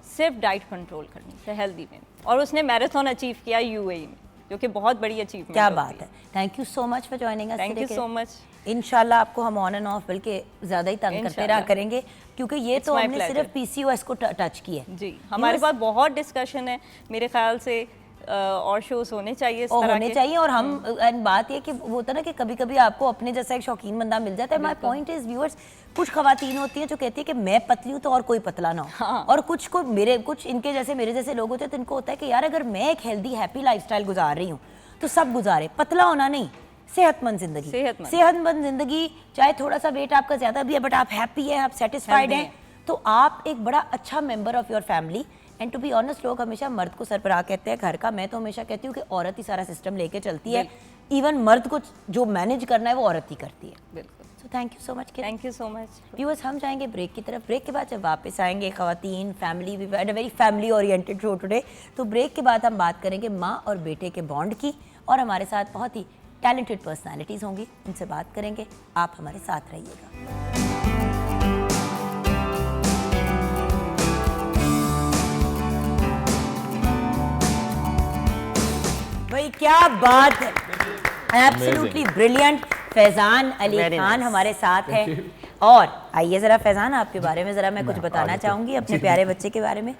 सिर्फ डाइट कंट्रोल करनी से हेल्दी में। और उसने मैराथन अचीव किया यूएई में, जो कि बहुत बड़ी अचीवमेंट। क्या बात है। Thank you so much for joining us. Thank you so much. इंशाल्लाह आपको हम ऑन एंड ऑफ बल्कि ज़्यादा ही तंग करते रहा करेंगे, क्योंकि ये तो my हमने pleasure. सिर्फ पीसीओएस को टच किया है। जी, हमारे पास बहुत डिस्कशन है, मेरे ख्याल से और शोज होने चाहिए इस और तरह होने के। चाहिए। और हम एंड बात ये कि वो होता है ना कि कभी कभी आपको अपने जैसा एक शौकीन बंदा मिल जाता है। माय पॉइंट इज व्यूअर्स, कुछ खवातीन होती हैं जो कहती है कि मैं पतली हूँ तो और कोई पतला ना हो। और कुछ को कुछ इनके जैसे, मेरे जैसे लोग होते हैं तो इनको होता है कि यार अगर मैं एक हेल्दी हैप्पी लाइफस्टाइल गुजार रही हूँ तो सब गुजारे। पतला होना नहीं, सेहतमंद जिंदगी। सेहतमंद जिंदगी, चाहे थोड़ा सा वेट आपका ज्यादा भी है बट आप हैप्पी हैं, आप सेटिस्फाइड हैं, तो आप एक बड़ा अच्छा member of your family. And to be honest, लोग हमेशा मर्द को सरबराह कहते हैं घर का। मैं तो हमेशा कहती हूँ कि औरत ही सारा सिस्टम लेके चलती है। इवन मर्द को जो मैनेज करना है वो औरत ही करती है। बिल्कुल। So thank you so much. Thank you so much. Viewers, हम जाएंगे ब्रेक की तरफ। ब्रेक के बाद जब वापस आएंगे, खवातीन, family, we had a very family oriented show today. तो ब्रेक के बाद हम बात करेंगे माँ और बेटे के बॉन्ड की, और हमारे साथ बहुत ही टैलेंटेड पर्सनालिटीज़ होंगी, उनसे बात करेंगे। आप हमारे साथ रहिएगा। भाई क्या बात है, एब्सोल्युटली ब्रिलियंट। फैजान अली खान हमारे साथ है। और आइए ज़रा फैजान, आपके बारे में ज़रा मैं कुछ बताना चाहूँगी, अपने प्यारे बच्चे के बारे में।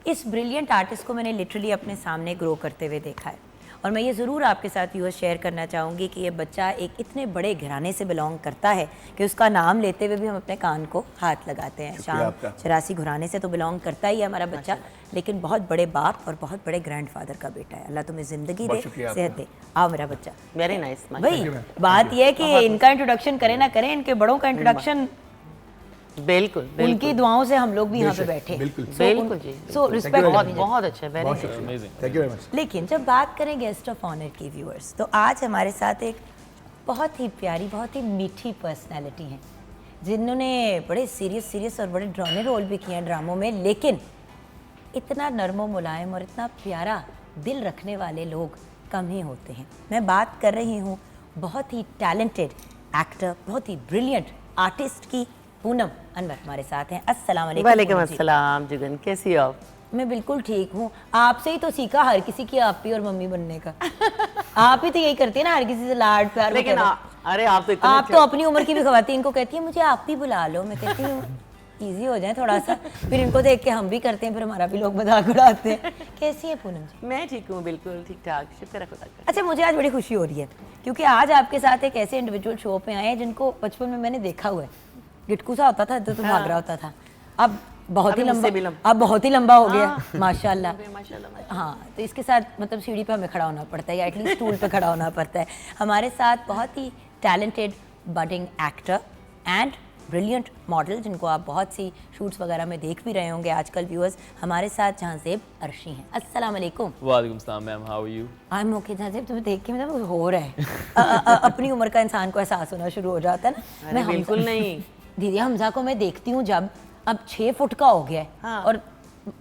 इस ब्रिलियंट आर्टिस्ट को मैंने लिटरली अपने सामने ग्रो करते हुए देखा है, और मैं ये ज़रूर आपके साथ व्यूअर्स शेयर करना चाहूँगी कि ये बच्चा एक इतने बड़े घराने से बिलोंग करता है कि उसका नाम लेते हुए भी हम अपने कान को हाथ लगाते हैं। शाम 84 घराने से तो बिलोंग करता ही है हमारा बच्चा, लेकिन बहुत बड़े बाप और बहुत बड़े ग्रैंडफादर का बेटा है। अल्लाह तुम्हें ज़िंदगी दे, सेहत दे। आओ मेरा बच्चा। Very nice. भाई बात यह है कि इनका इंट्रोडक्शन करें ना करें, इनके बड़ों का इंट्रोडक्शन बिल्कुल, उनकी दुआओं से हम लोग भी यहाँ पे बैठे। बिल्कुल जी। सो रिस्पेक्ट, बहुत अच्छा, very amazing, thank you very much. लेकिन जब बात करें गेस्ट ऑफ ऑनर की व्यूअर्स, तो आज हमारे साथ एक बहुत ही प्यारी, बहुत ही मीठी पर्सनैलिटी हैं, जिन्होंने बड़े सीरियस और बड़े ड्रामे रोल भी किए हैं ड्रामों में, लेकिन इतना नर्मो मुलायम और इतना प्यारा दिल रखने वाले लोग कम ही होते हैं। मैं बात कर रही हूँ बहुत ही टैलेंटेड एक्टर, बहुत ही ब्रिलियंट आर्टिस्ट की। पूनम अनवर हमारे साथ हैं। अस्सलाम वालेकुम। वालेकुम अस्सलाम जुगन, कैसी हो आप? मैं बिल्कुल ठीक हूँ। आपसे ही तो सीखा हर किसी की आपी और मम्मी बनने का। आप ही तो यही करती है ना, हर किसी से लाड प्यार। लेकिन अरे आप तो आप तो अपनी उम्र की भी खवातीन को कहती है मुझे आप ही बुला लो। मैं कहती हूँ ईजी हो जाए थोड़ा सा, फिर इनको देख के हम भी करते हैं, फिर हमारा भी लोग मजाक उड़ाते हैं। कैसी है पूनम जी? मैं ठीक हूँ, बिल्कुल ठीक ठाक, शुक्र है खुदा का। अच्छा, मुझे आज बड़ी खुशी हो रही है क्योंकि आज आपके साथ एक ऐसे इंडिविजुअल शो पे आए हैं जिनको बचपन में मैंने देखा हुआ है। गिटकू सा होता था तो भाग रहा होता था, अब बहुत ही लंबा, अब बहुत ही लंबा हो गया माशाल्लाह। हाँ, तो इसके साथ मतलब सीढ़ी पे हमें खड़ा होना पड़ता है, या एटलीस्ट स्टूल पे खड़ा होना पड़ता है। हमारे साथ बहुत ही talented budding actor and brilliant model, जिनको आप बहुत सी शूट्स वगैरह में देख भी रहे होंगे आजकल व्यूअर्स। हमारे साथ जहांजेब अर्शी हैं। अस्सलाम वालेकुम। वालेकुम सलाम ma'am, how are you? I am okay. Jahanzeb, तुम्हें देख के मतलब कुछ हो रहा है। अपनी उम्र का इंसान को एहसास होना शुरू हो जाता है ना। मैं बिल्कुल नहीं दीदी, हमजा को मैं देखती हूँ जब अब 6 फुट का हो गया है, और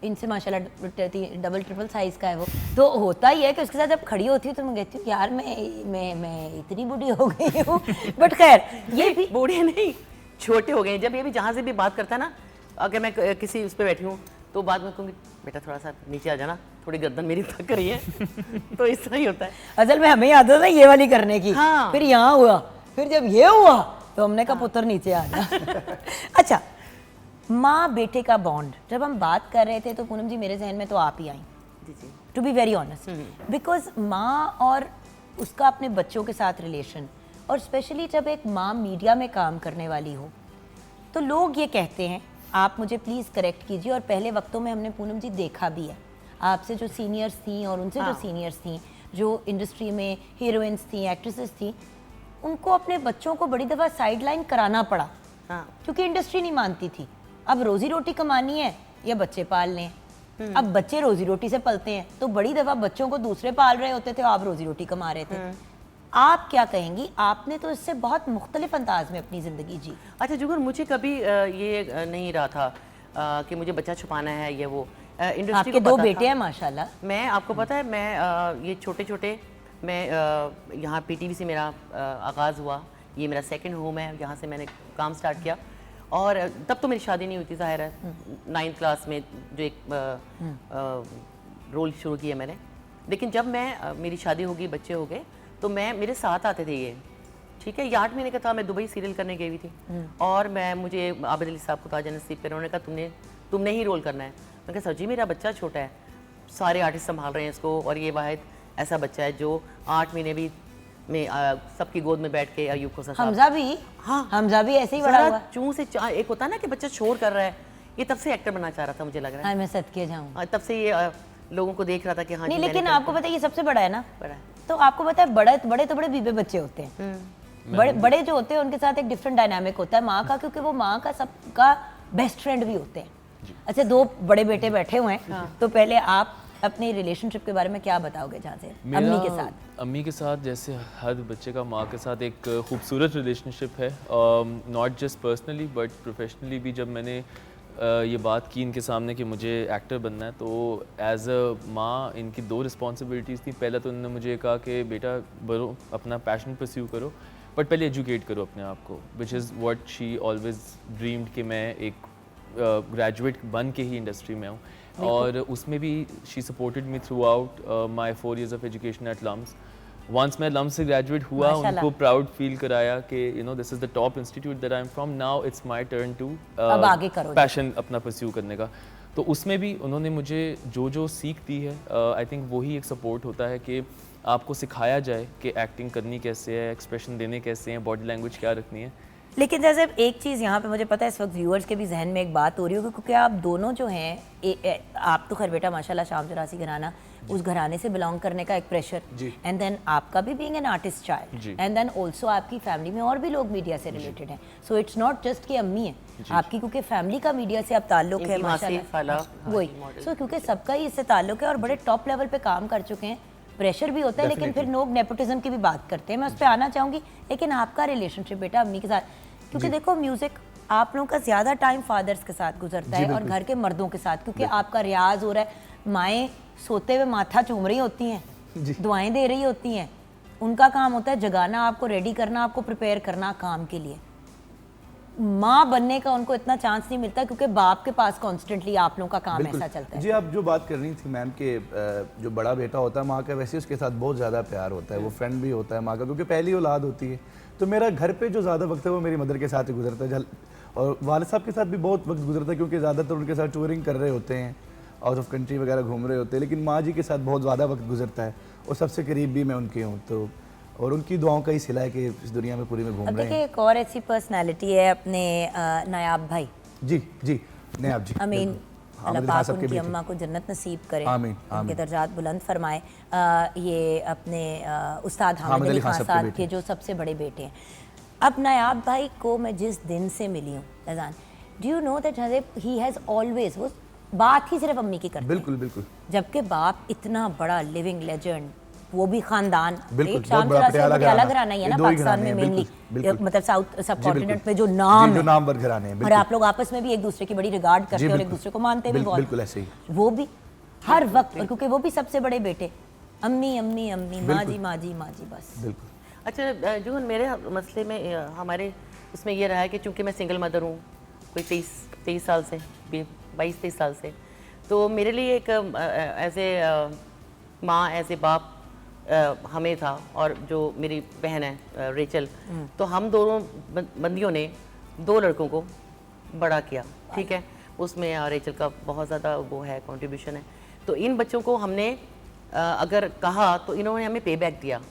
इनसे माशाल्लाह डबल ट्रिपल साइज का है वो, तो होता ही है कि उसके साथ जब खड़ी होती हूँ तो मैं कहती हूँ यार मैं इतनी बूढ़ी हो गई हूँ। बट खैर ये भी बूढ़े नहीं, छोटे हो गए। जब ये भी जहाँ से भी बात करता है ना, अगर मैं किसी उस पर बैठी हूँ तो बाद में कहूँगी बेटा थोड़ा सा नीचे आ जाना, थोड़ी गर्दन मेरी थक रही है। तो इस तरह ही होता है। असल में हमें आदत है ये वाली करने की। हाँ। फिर यहाँ हुआ, फिर जब ये हुआ तो हमने कहा पुत्र नीचे आ जा। अच्छा, माँ बेटे का बॉन्ड जब हम बात कर रहे थे तो पूनम जी मेरे जहन में तो आप ही आई, जी जी। To be very honest, because माँ और उसका अपने बच्चों के साथ रिलेशन, और स्पेशली जब एक माँ मीडिया में काम करने वाली हो तो लोग ये कहते हैं, आप मुझे प्लीज़ करेक्ट कीजिए, और पहले वक्तों में हमने पूनम जी देखा भी है आपसे जो सीनियर्स थी और उनसे जो सीनियर्स थी, जो इंडस्ट्री में हीरोइंस थी, एक्ट्रेसेस थी, उनको अपने बच्चों को बड़ी दफ़ा साइडलाइन कराना पड़ा क्योंकि इंडस्ट्री नहीं मानती थी। अब रोजी रोटी कमानी है या बच्चे पालने हैं, अब बच्चे रोजी रोटी से पलते हैं तो बड़ी दफ़ा बच्चों को दूसरे पाल रहे होते थे, आप रोजी रोटी कमा रहे थे। आप क्या कहेंगी? आपने तो इससे बहुत मुख्तलिफ अंदाज में अपनी ज़िंदगी जी। अच्छा जुगर, मुझे कभी ये नहीं रहा था कि मुझे बच्चा छुपाना है या वो इंडस्ट्री आपके को दो पता बेटे था। हैं माशाल्लाह। मैं, आपको पता है, मैं ये छोटे छोटे, मैं यहाँ पीटीवी से मेरा आगाज़ हुआ, ये मेरा सेकंड होम है, यहाँ से मैंने काम स्टार्ट किया। और तब तो मेरी शादी नहीं हुई थी, ज़ाहिर है 9th क्लास में जो एक रोल शुरू किया मैंने। लेकिन जब मैं मेरी शादी हो गई, बच्चे हो गए, तो मैं मेरे साथ आते थे ये, ठीक है। ये 8 महीने का था, मैं दुबई सीरियल करने गई हुई थी और मुझे आबिद अली साहब को ताजा नसीब पे उन्होंने कहा तुमने ही रोल करना है। मैं कहा सर जी मेरा बच्चा छोटा है, सारे आर्टिस्ट संभाल रहे हैं इसको, और ये वाहिद ऐसा बच्चा है जो 8 महीने भी में सबकी गोद में बैठ के अयूब को ससा। हमजा भी, हाँ, हमजा भी ऐसे ही बड़ा हुआ। चूं से एक होता है ना कि बच्चा शोर कर रहा है, ये तब से एक्टर बनना चाह रहा था, मुझे लग रहा है। हाँ, मैं सदके जाऊँ। तब से ये लोगों को देख रहा था कि हाँ नहीं, जी, लेकिन आपको पता है ये सबसे बड़ा है ना, बड़ा है। तो आपको पता है बड़े तो बड़े बीबे बच्चे होते हैं, बड़े जो होते हैं उनके साथ एक डिफरेंट डायनामिक होता है माँ का, क्योंकि वो माँ का सबका बेस्ट फ्रेंड भी होते हैं। अच्छा, 2 बड़े बेटे बैठे हुए हैं, तो पहले आप अपनी रिलेशनशिप के बारे में क्या बताओगे जहाँ से अम्मी के साथ? अम्मी के साथ जैसे हर बच्चे का माँ के साथ एक खूबसूरत रिलेशनशिप है, not just personally but professionally भी। जब मैंने ये बात की इनके सामने कि मुझे एक्टर बनना है, तो एज अ माँ इनकी 2 रिस्पॉन्सिबिलिटीज़ थी। पहला तो उन्होंने मुझे कहा कि बेटा बढ़ो, अपना पैशन परस्यू करो, बट पहले एजुकेट करो अपने आप को, which is what she always dreamed कि मैं एक ग्रेजुएट बन के ही इंडस्ट्री में आऊँ। और उसमें भी she supported me throughout my 4 years of education at LUMS. Once मैं लम्स से ग्रेजुएट हुआ, उनको प्राउड फील कराया कि you know this is the top institute that I am from, now it's my turn to अब आगे करो पैशन अपना परस्यू करने का। तो उसमें भी उन्होंने मुझे जो सीख दी है, आई थिंक वही एक सपोर्ट होता है कि आपको सिखाया जाए कि एक्टिंग करनी कैसे है, एक्सप्रेशन देने कैसे हैं, बॉडी लैंग्वेज क्या रखनी है। लेकिन जैसे एक चीज़ यहाँ पे मुझे पता है इस वक्त व्यूअर्स के भी जहन में एक बात हो रही होगी, क्योंकि आप दोनों जो हैं, आप तो खैर बेटा माशाल्लाह शाम 84 घराना, उस घराने से बिलोंग करने का एक प्रेशर, एंड देन आपका भी being an artist child, and then also आपकी फैमिली में और भी लोग मीडिया से रिलेटेड हैं। सो इट्स नॉट जस्ट कि अम्मी है आपकी, क्योंकि फैमिली का मीडिया से अब ताल्लुक है माशाल्लाह, वही। सो क्योंकि सबका ही इससे ताल्लुक है और बड़े टॉप लेवल पे काम कर चुके हैं, प्रेशर भी होता है। लेकिन फिर लोग नेपोटिज्म की भी बात करते हैं, मैं उस पर आना चाहूँगी। लेकिन आपका रिलेशनशिप बेटा अम्मी के साथ, क्योंकि देखो म्यूजिक आप लोगों का ज़्यादा टाइम फादर्स के साथ गुजरता है और घर के मर्दों के साथ, क्योंकि आपका रियाज हो रहा है, माएँ सोते हुए माथा चूम रही होती हैं, दुआएं दे रही होती हैं, उनका काम होता है जगाना, आपको रेडी करना, आपको प्रिपेयर करना काम के लिए। माँ बनने का उनको इतना चांस नहीं मिलता क्योंकि बाप के पास कॉन्स्टेंटली आप लोगों का काम ऐसा चलता है। जी, आप जो बात कर रही थी मैम के जो बड़ा बेटा होता है माँ का, वैसे उसके साथ बहुत ज़्यादा प्यार होता है, वो फ्रेंड भी होता है माँ का, क्योंकि पहली औलाद होती है। तो मेरा घर पे जो ज़्यादा वक्त है वो मेरी मदर के साथ ही गुजरता है, और वालिद साहब के साथ भी बहुत वक्त गुजरता है, क्योंकि ज़्यादातर उनके साथ टूरिंग कर रहे होते हैं, आउट ऑफ कंट्री वगैरह घूम रहे होते हैं। लेकिन माँ जी के साथ बहुत ज़्यादा वक्त गुजरता है और सबसे करीब भी मैं उनके हूँ, तो और उनकी दुआओं का ही सिला है कि इस दुनिया में पूरी में घूम रहे हैं। देखिए एक और ऐसी पर्सनालिटी है अपने नायाब भाई। जी जी, नायाब जी, आमीन, अल्लाह पाक उनकी अम्मा को जन्नत नसीब करे, आमीन, उनके दर्जात बुलंद फरमाए। ये अपने उस्ताद हामिद अली खान साहब के जो सबसे बड़े बेटे हैं। अब नायाब भाई को मैं जिस दिन से मिली हूँ Razan, do you know that he has always, वो बात ही सिर्फ अम्मी की करते हैं। बिल्कुल बिल्कुल। जबकि बाप इतना बड़ा लिविंग लेजेंड, वो भी खानदान, बिल्कुल, एक शाम बहुत बड़ा से पटियाला घराना ही है ये ना दो ही पाकिस्तान घराने में हैं, मेनली, बिल्कुल, बिल्कुल। मतलब साउथ सब जी, कॉन्टिनेंट बिल्कुल। में जो नाम जी, जो है नामवर घराने हैं, और बिल्कुल। आप लोग आपस में भी एक दूसरे की बड़ी रिगार्ड करते जी, हैं और एक बिल्कुल। दूसरे को मानते भी बहुत बिल्कुल ऐसे ही। वो भी हर वक्त, क्योंकि वो भी सबसे बड़े बेटे, अम्मी अम्मी अम्मी, माँ जी माँ जी माँ जी, बस। बिल्कुल। अच्छा जो मेरे मसले में हमारे उसमें ये रहा है कि चूंकि मैं सिंगल मदर हूँ, कोई 23 साल से, 22-23 साल से, तो मेरे लिए एक एज ए माँ, एज ए बाप हमें था, और जो मेरी बहन है रेचल, तो हम दोनों बंदियों ने 2 लड़कों को बड़ा किया, ठीक है। उसमें रेचल का बहुत ज़्यादा वो है, कंट्रीब्यूशन है। तो इन बच्चों को हमने अगर कहा तो इन्होंने हमें पे बैक दिया,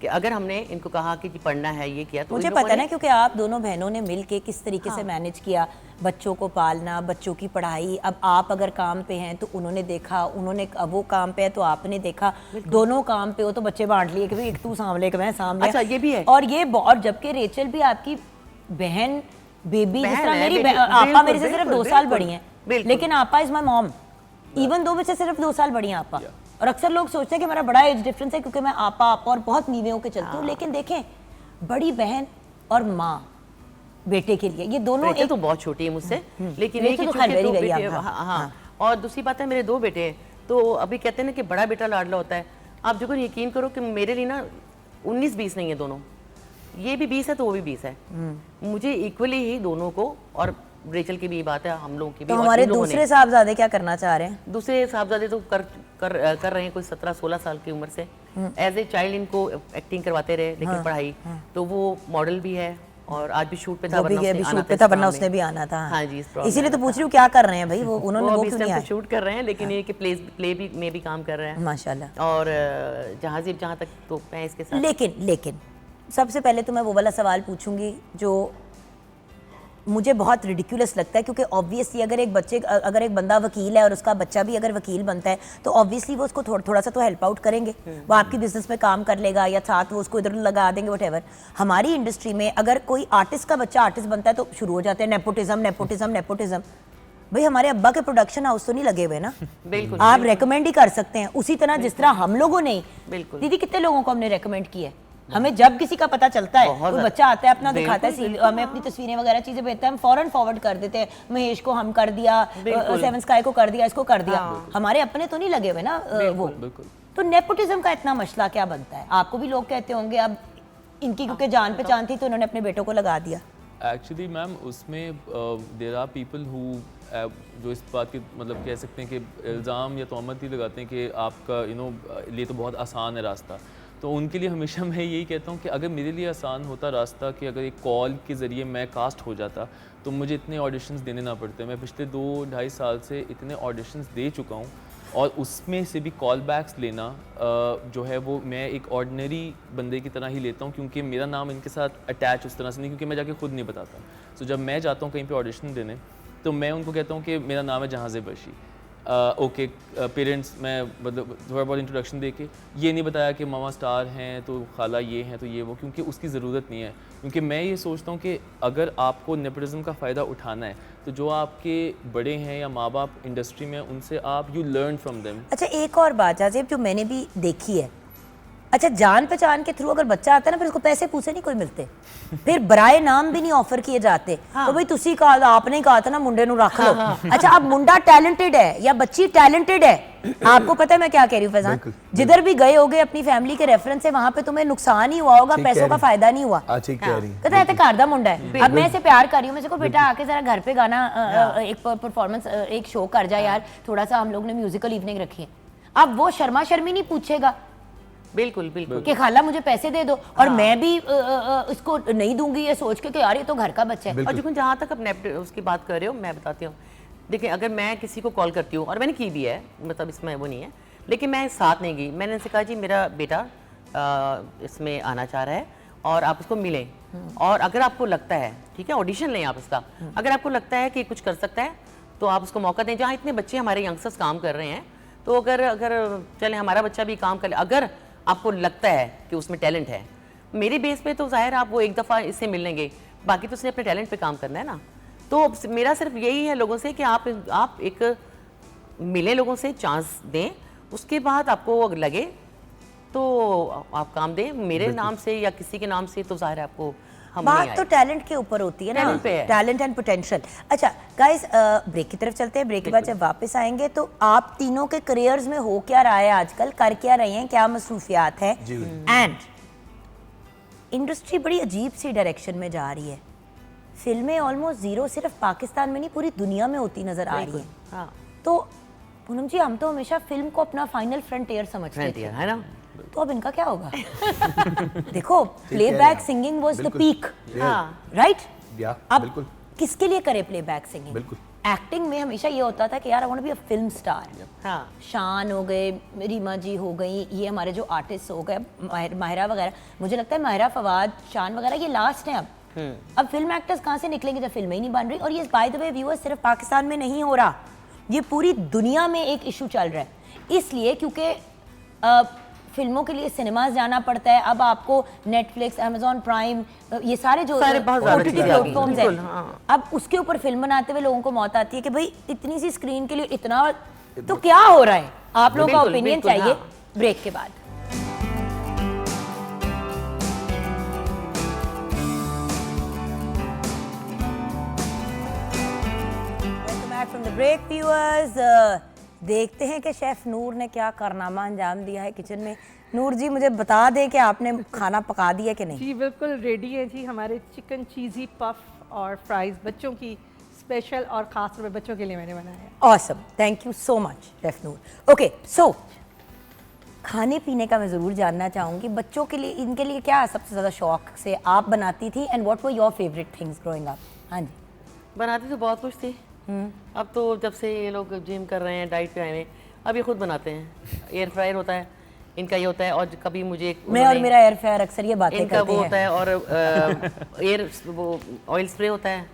कि अगर हमने इनको कहा कि जी पढ़ना है, ये किया, तो मुझे इन लोगों पता है ने- ना, क्योंकि आप दोनों बहनों ने मिल के किस तरीके से मैनेज किया बच्चों को पालना, बच्चों की पढ़ाई। अब आप अगर काम पे हैं तो उन्होंने देखा, उन्होंने अब वो काम पे है तो आपने देखा, दोनों काम पे हो तो बच्चे बांट लिए कि भाई एक तू सामले एक मैं सामले। अच्छा, ये भी है। और ये और जबकि रेचल भी आपकी बहन बेबी, जिस बहन तरह है, मेरी बेटी, आपा बिल्कुल, मेरे से सिर्फ बिल्कुल, 2 साल बिल्कुल, बड़ी हैं, बिल्कुल। लेकिन आपा is my mom, even though मुझसे सिर्फ 2 साल बड़ी हैं आपा। और अक्सर लोग सोचते हैं कि मेरा बड़ा एज डिफरेंस है क्योंकि मैं आपा और बहुत नीवे होकर चलती हूँ, लेकिन देखें बड़ी बहन और माँ बेटे के लिए, ये दोनों रेचल एक तो बहुत छोटी है मुझसे, लेकिन रेचल ये तो कि खैर चूंकि very, 2 very बेटे, young, हाँ, हाँ। हाँ। और दूसरी बात है, मेरे 2 बेटे हैं, तो अभी कहते हैं ना कि बड़ा बेटा लाडला होता है। आप जो यकीन करो कि मेरे लिए ना 19-20 नहीं है दोनों, ये भी 20 है तो वो भी 20 है, मुझे इक्वली ही दोनों को, और रेचल की भी ये बात है, हम लोगों की भी। तो और हमारे इन लोगों ने- दूसरे साहबजादे क्या करना चाह रहे हैं? दूसरे साहबजादे तो कर रहे हैं, कोई 17-16 साल की उम्र से एज ए चाइल्ड इनको एक्टिंग करवाते रहे, लेकिन पढ़ाई तो वो मॉडल भी है, और आज भी शूट पे था, वो भी वरना अभी उसने शूट आना पे था था, इस वरना काम उसने में। भी आना था। हाँ जी, इस program इसीलिए में तो आना पूछ था। रही हूँ क्या कर रहे हैं भाई वो, उन्होंने वो अभी क्यों इस नहीं टाइम आए? पे शूट कर रहे हैं, लेकिन ये कि प्ले भी में भी काम कर रहे हैं, माशाल्लाह। और जहाँ तक तो मैं इसके साथ लेकिन सबसे पहले तो मैं वो वाला सवाल पूछूंगी जो मुझे बहुत रिडिकुलस लगता है, क्योंकि ऑब्वियसली अगर एक बंदा वकील है और उसका बच्चा भी अगर वकील बनता है तो ऑब्वियसली वो उसको थोड़ा सा तो हेल्प आउट करेंगे, वो आपकी बिजनेस में काम कर लेगा या साथ वो उसको इधर लगा देंगे, व्हाटएवर। हमारी इंडस्ट्री में अगर कोई आर्टिस्ट का बच्चा आर्टिस्ट बनता है तो शुरू हो जाते हैं नेपोटिज्म। भाई हमारे अब्बा के प्रोडक्शन हाउस तो नहीं लगे हुए ना, बिल्कुल आप रेकमेंड ही कर सकते हैं उसी तरह जिस तरह हम लोगों ने। बिल्कुल। दीदी कितने लोगों को हमने रेकमेंड किया है, हमें जब किसी का पता चलता है, बहुत कोई बच्चा आता है अपना बिल्कुल, दिखाता है, हमें अपनी तस्वीरें वगैरह चीजें भेजता है, हम फौरन फॉरवर्ड कर देते हैं, महेश को हम कर दिया, सेवन स्काई को कर दिया, इसको कर दिया। हमारे अपने तो नहीं लगे हुए ना वो। बिल्कुल। तो नेपोटिज्म का इतना मसला क्या बनता है? आपको भी लोग कहते होंगे अब इनकी क्योंकि जान पहचान थी तो उन्होंने अपने बेटों को लगा दिया। एक्चुअली मैम उसमें देर आर पीपल हु जो इस बात की मतलब कह सकते हैं कि इल्ज़ाम या तोहमत ही लगाते हैं कि आपका ये तो बहुत आसान है रास्ता। तो उनके लिए हमेशा मैं यही कहता हूँ कि अगर मेरे लिए आसान होता रास्ता कि अगर एक कॉल के ज़रिए मैं कास्ट हो जाता तो मुझे इतने ऑडिशंस देने ना पड़ते। मैं पिछले 2-2.5 साल से इतने ऑडिशंस दे चुका हूँ, और उसमें से भी कॉल बैक्स लेना जो है वो मैं एक ऑर्डिनरी बंदे की तरह ही लेता हूँ, क्योंकि मेरा नाम इनके साथ अटैच उस तरह से नहीं, क्योंकि मैं जाके खुद नहीं बताता। सो जब मैं जाता हूँ कहीं पे ऑडिशन देने तो मैं उनको कहता हूँ कि मेरा नाम है जहाज़-ए-बशी। ओके पेरेंट्स, मैं मतलब थोड़ा बहुत इंट्रोडक्शन दे के ये नहीं बताया कि मामा स्टार हैं तो खाला ये हैं तो ये वो, क्योंकि उसकी ज़रूरत नहीं है। क्योंकि मैं ये सोचता हूँ कि अगर आपको नेपोटिज्म का फ़ायदा उठाना है तो जो आपके बड़े हैं या माँ बाप इंडस्ट्री में, उनसे आप यू लर्न फ्रॉम देम। अच्छा एक और बात जाजेब जो मैंने भी देखी है, अच्छा जान पहचान के थ्रू अगर बच्चा आता है ना फिर उसको पैसे पूसे नहीं कोई मिलते, फिर बराए नाम भी नहीं ऑफर किए जाते। तो भाई तुसी कहा आपने ही कहा था ना मुंडे नु रख लो। अच्छा अब मुंडा टैलेंटेड है या बच्ची टैलेंटेड है, आपको पता है मैं क्या कह रही हूँ फैजान, जिधर भी गए होगे अपनी फैमिली के रेफरेंस से वहां पे तुम्हें नुकसान ही हुआ होगा, पैसों का फायदा नहीं हुआ। ठीक कह रही हैं। कहता है घर दा मुंडा है, अब मैं इसे प्यार कर रही हूँ, मैं इसको बेटा आके जरा घर पे गाना एक परफॉर्मेंस एक शो कर जा यार, थोड़ा सा हम लोग ने म्यूजिकल इवनिंग रखी है। अब वो शर्मा शर्मी नहीं पूछेगा बिल्कुल बिल्कुल कि खाला मुझे पैसे दे दो, और मैं भी इसको नहीं दूंगी ये सोच के कि यार ये तो घर का बच्चा है। और जो जहाँ तक आप उसकी बात कर रहे हो, मैं बताती हूँ। देखिए अगर मैं किसी को कॉल करती हूँ, और मैंने की भी है, मतलब इसमें वो नहीं है, लेकिन मैं साथ नहीं गई, मैंने उनसे कहा जी मेरा बेटा इसमें आना चाह रहा है और आप उसको मिलें, और अगर आपको लगता है, ठीक है ऑडिशन लें आप इसका, अगर आपको लगता है कि कुछ कर सकता है तो आप उसको मौका दें। जहाँ इतने बच्चे हमारे यंगस्टर्स काम कर रहे हैं, तो अगर चले हमारा बच्चा भी काम कर ले, अगर आपको लगता है कि उसमें टैलेंट है, मेरे बेस पे तो जाहिर आप वो एक दफ़ा इससे मिल लेंगे, बाकी तो उसने अपने टैलेंट पे काम करना है ना। तो मेरा सिर्फ यही है लोगों से कि आप एक मिले लोगों से, चांस दें, उसके बाद आपको लगे तो आप काम दें मेरे नाम से या किसी के नाम से, तो जाहिर है आपको हम नहीं बात तो टैलेंट के ऊपर होती है ना, Talent पे है। Talent and potential. अच्छा गाइस, ब्रेक की तरफ चलते हैं। ब्रेक के बाद जब वापस आएंगे तो आप तीनों के करियर्स में हो क्या रहा है आजकल, कर क्या रहे हैं, क्या मसरूफियात है, एंड इंडस्ट्री बड़ी अजीब सी डायरेक्शन में जा रही है। फिल्में ऑलमोस्ट जीरो सिर्फ पाकिस्तान में नहीं पूरी दुनिया में होती नजर आ रही है। हाँ तो पूनम जी, हम तो हमेशा फिल्म को अपना फाइनल फ्रंटियर समझते फ्रंटियर थे, है ना। तो अब इनका क्या होगा? देखो, प्लेबैक सिंगिंग वाज द बिल्कुल। पीक, हाँ राइट? या अब बिल्कुल किसके लिए करे प्लेबैक सिंगिंग? बिल्कुल। एक्टिंग में हमेशा ये होता था कि यार I want to be a film star. हाँ शान हो गए, रीमा जी हो गई, ये हमारे जो आर्टिस्ट हो गए, माहिरा वगैरह। मुझे लगता है माहिरा, फवाद, शान वगैरह ये लास्ट हैं अब फिल्म एक्टर्स कहाँ से निकलेंगे जब फिल्में ही नहीं बन रही? और ये बाय द वे व्यूअर्स सिर्फ पाकिस्तान में नहीं हो रहा, ये पूरी दुनिया में एक इशू चल रहा है। इसलिए क्योंकि फिल्मों के लिए सिनेमाज जाना पड़ता है। अब आपको नेटफ्लिक्स, अमेजॉन प्राइम, ये सारे जो सारे बहुत ज़्यादा OTT चीज़ें आ गई हैं। प्लेटफॉर्म्स बिल्कुल, हैं, हाँ। अब उसके ऊपर फिल्म बनाते हुए लोगों को मौत आती है कि भाई इतनी सी स्क्रीन के लिए इतना, तो क्या हो रहा है? आप लोगों का बिल्कुल, ओपिनियन बिल्कुल, चाहिए हाँ। ब्रेक के बाद। Welcome back from the break viewers. देखते हैं कि शेफ नूर ने क्या कारनामा अंजाम दिया है किचन में। नूर जी, मुझे बता दें कि आपने खाना पका दिया कि नहीं? जी बिल्कुल रेडी है जी, हमारे चिकन चीज़ी पफ और फ्राइज़ बच्चों की स्पेशल और ख़ास तौर पे बच्चों के लिए मैंने बनाया है। Awesome, thank you so much chef Noor. Okay, so खाने पीने का मैं ज़रूर जानना चाहूँगी। बच्चों के लिए, इनके लिए क्या सबसे ज़्यादा शौक से आप बनाती थी, and what were your favourite things growing up? हाँ जी। बनाती तो बहुत कुछ थी। अब तो जब से ये लोग जिम कर रहे हैं, डाइट पे आए हैं, अब ये खुद बनाते हैं। एयर फ्रायर होता है इनका, ये होता है। और कभी मुझे मैं और मेरा एयर फ्रायर अक्सर ये बातें इनका करते वो हैं। होता है, और एयर वो ऑयल स्प्रे होता है।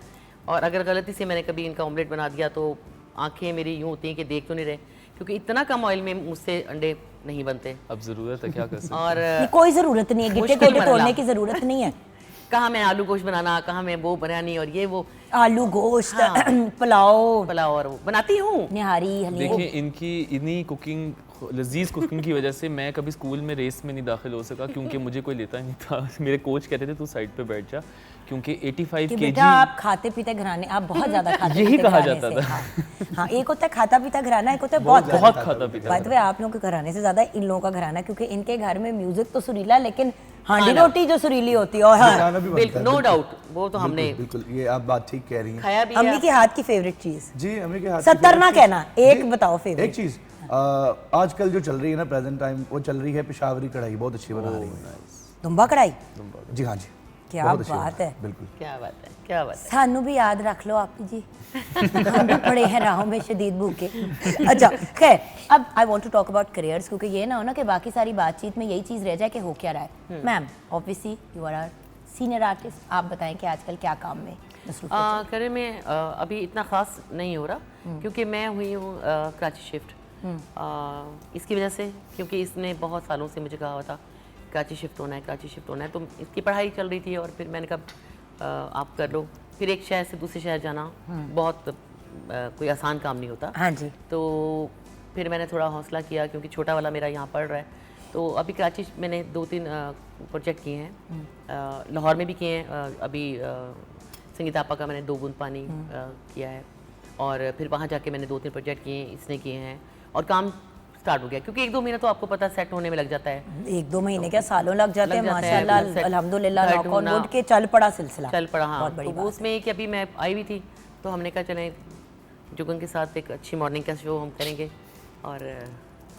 और अगर गलती से मैंने कभी इनका ऑमलेट बना दिया तो आंखें मेरी यूँ होती हैं कि देख तो नहीं रहे, क्योंकि इतना कम ऑयल में मुझसे अंडे नहीं बनते। अब ज़रूरत है, क्या कर सकते हैं। और ये कोई ज़रूरत नहीं है, गिट्टे मुश्किल गोटे मरला। तोड़ने की ज़रूरत नहीं है। कहाँ मैं आलू गोश्त बनाना, कहाँ मैं वो बिरयानी और ये वो आलू गोश्त, हाँ। पुलाव, पुलाव और वो बनाती हूँ। निहारी, हलीम। देखिए, इनकी इन्हीं कुकिंग, लजीज कुकिंग की वजह से मैं कभी स्कूल में रेस में नहीं दाखिल हो सका, क्योंकि मुझे कोई लेता नहीं था। मेरे कोच कहते थे तू साइड पे बैठ जा, क्योंकि 85 कि केजी। बेटा आप खाते पीते घराने, आप बहुत ज्यादा खाते यही पीते कहा घराने जाता से। था। हाँ। हाँ, एक होता है खाता पीता घराना, एक होता है बहुत बहुत खाता पीता। बाय द वे, आप लोगों के घराने से ज्यादा इन लोगों का घराना, क्योंकि इनके घर में म्यूजिक तो सुरीला, लेकिन हांडी रोटी जो सुरीली होती है। और हाँ, खाना भी बनता है, बिल्कुल, नो डाउट, वो तो हमने बिल्कुल, ये आप बात ठीक कह रही हैं। खाया भी अम्मी है। के हाथ की फेवरेट चीज। जी, अम्मी के हाथ की 70 ना favorite कहना, चीज़- एक जी, बताओ एक फेवरेट। चीज़ आजकल जो चल रही है ना प्रेजेंट टाइम, वो चल रही है पेशावरी कढ़ाई, बहुत अच्छी बना रही है। दुम्बा कढ़ाई, जी हाँ जी, क्या बहुत अच्छी बात बना है। बिल्कुल। क्या बात है, क्या बात है। सानू भी याद रख लो आप जी। हम भी पड़े हैं राहों में शदीद भूखे। अच्छा खैर, अब I want to talk about careers, क्योंकि ये ना हो ना कि बाकी सारी बातचीत में यही चीज़ रह जाए कि हो क्या रहा है। Ma'am, obviously you are our senior artist, आप बताएं कि आजकल क्या काम में मसरूफ हैं? करियर में अभी इतना खास नहीं हो रहा, क्योंकि मैं हुई हूँ कराची शिफ्ट। इसकी वजह से, क्योंकि इसने बहुत सालों से मुझे कहा हुआ था कराची शिफ्ट होना है, कराची शिफ्ट होना है। तो इसकी पढ़ाई चल रही थी और फिर मैंने कहा आप कर लो। फिर एक शहर से दूसरे शहर जाना बहुत कोई आसान काम नहीं होता। हाँ जी। तो फिर मैंने थोड़ा हौसला किया, क्योंकि छोटा वाला मेरा यहाँ पढ़ रहा है। तो अभी कराची मैंने 2-3 प्रोजेक्ट किए हैं, लाहौर में भी किए हैं। अभी संगीत आपा का मैंने 2 बूंद पानी किया है, और फिर वहाँ जाके मैंने 2-3 प्रोजेक्ट किए, इसने किए हैं, और काम स्टार्ट हो गया। क्योंकि 1-2 महीना तो आपको पता सेट होने में लग जाता है। 1-2 महीने क्या, सालों लग जाते हैं। लग जाता है, माशाल्लाह, मतलब set अल्हम्दुलिल्लाह, set नॉक ऑन होना। वुड के चल पड़ा सिलसिला। चल पड़ा, हाँ। बहुत बड़ी तो वो बात उसमें कि अभी मैं आई हुई थी, तो हमने कहा चलें जुगन के साथ एक अच्छी मॉर्निंग का शो हम करेंगे। और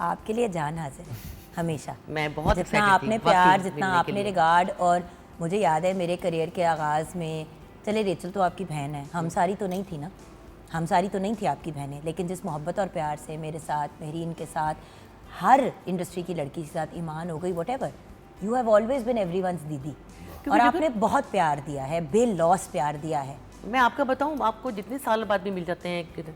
आपके लिए जान हाजिर है हमेशा। मैं बहुत जितना excited थी, आपने वाकई प्यार, मिलने जितना के आपने लिए। रिगार्ड। और मुझे याद है मेरे करियर के आगाज़ में, चले रेचल तो आपकी बहन है, हम सारी तो नहीं थी ना, हम सारी तो नहीं थी आपकी बहनें, लेकिन जिस मोहब्बत और प्यार से मेरे साथ, मेहरीन के साथ, हर इंडस्ट्री की लड़की के साथ, ईमान हो गई, what ever, you have always been everyone's दीदी। और आपने बहुत प्यार दिया है, बेलॉस प्यार दिया है। मैं आपका बताऊं, आपको जितने साल बाद भी मिल जाते हैं,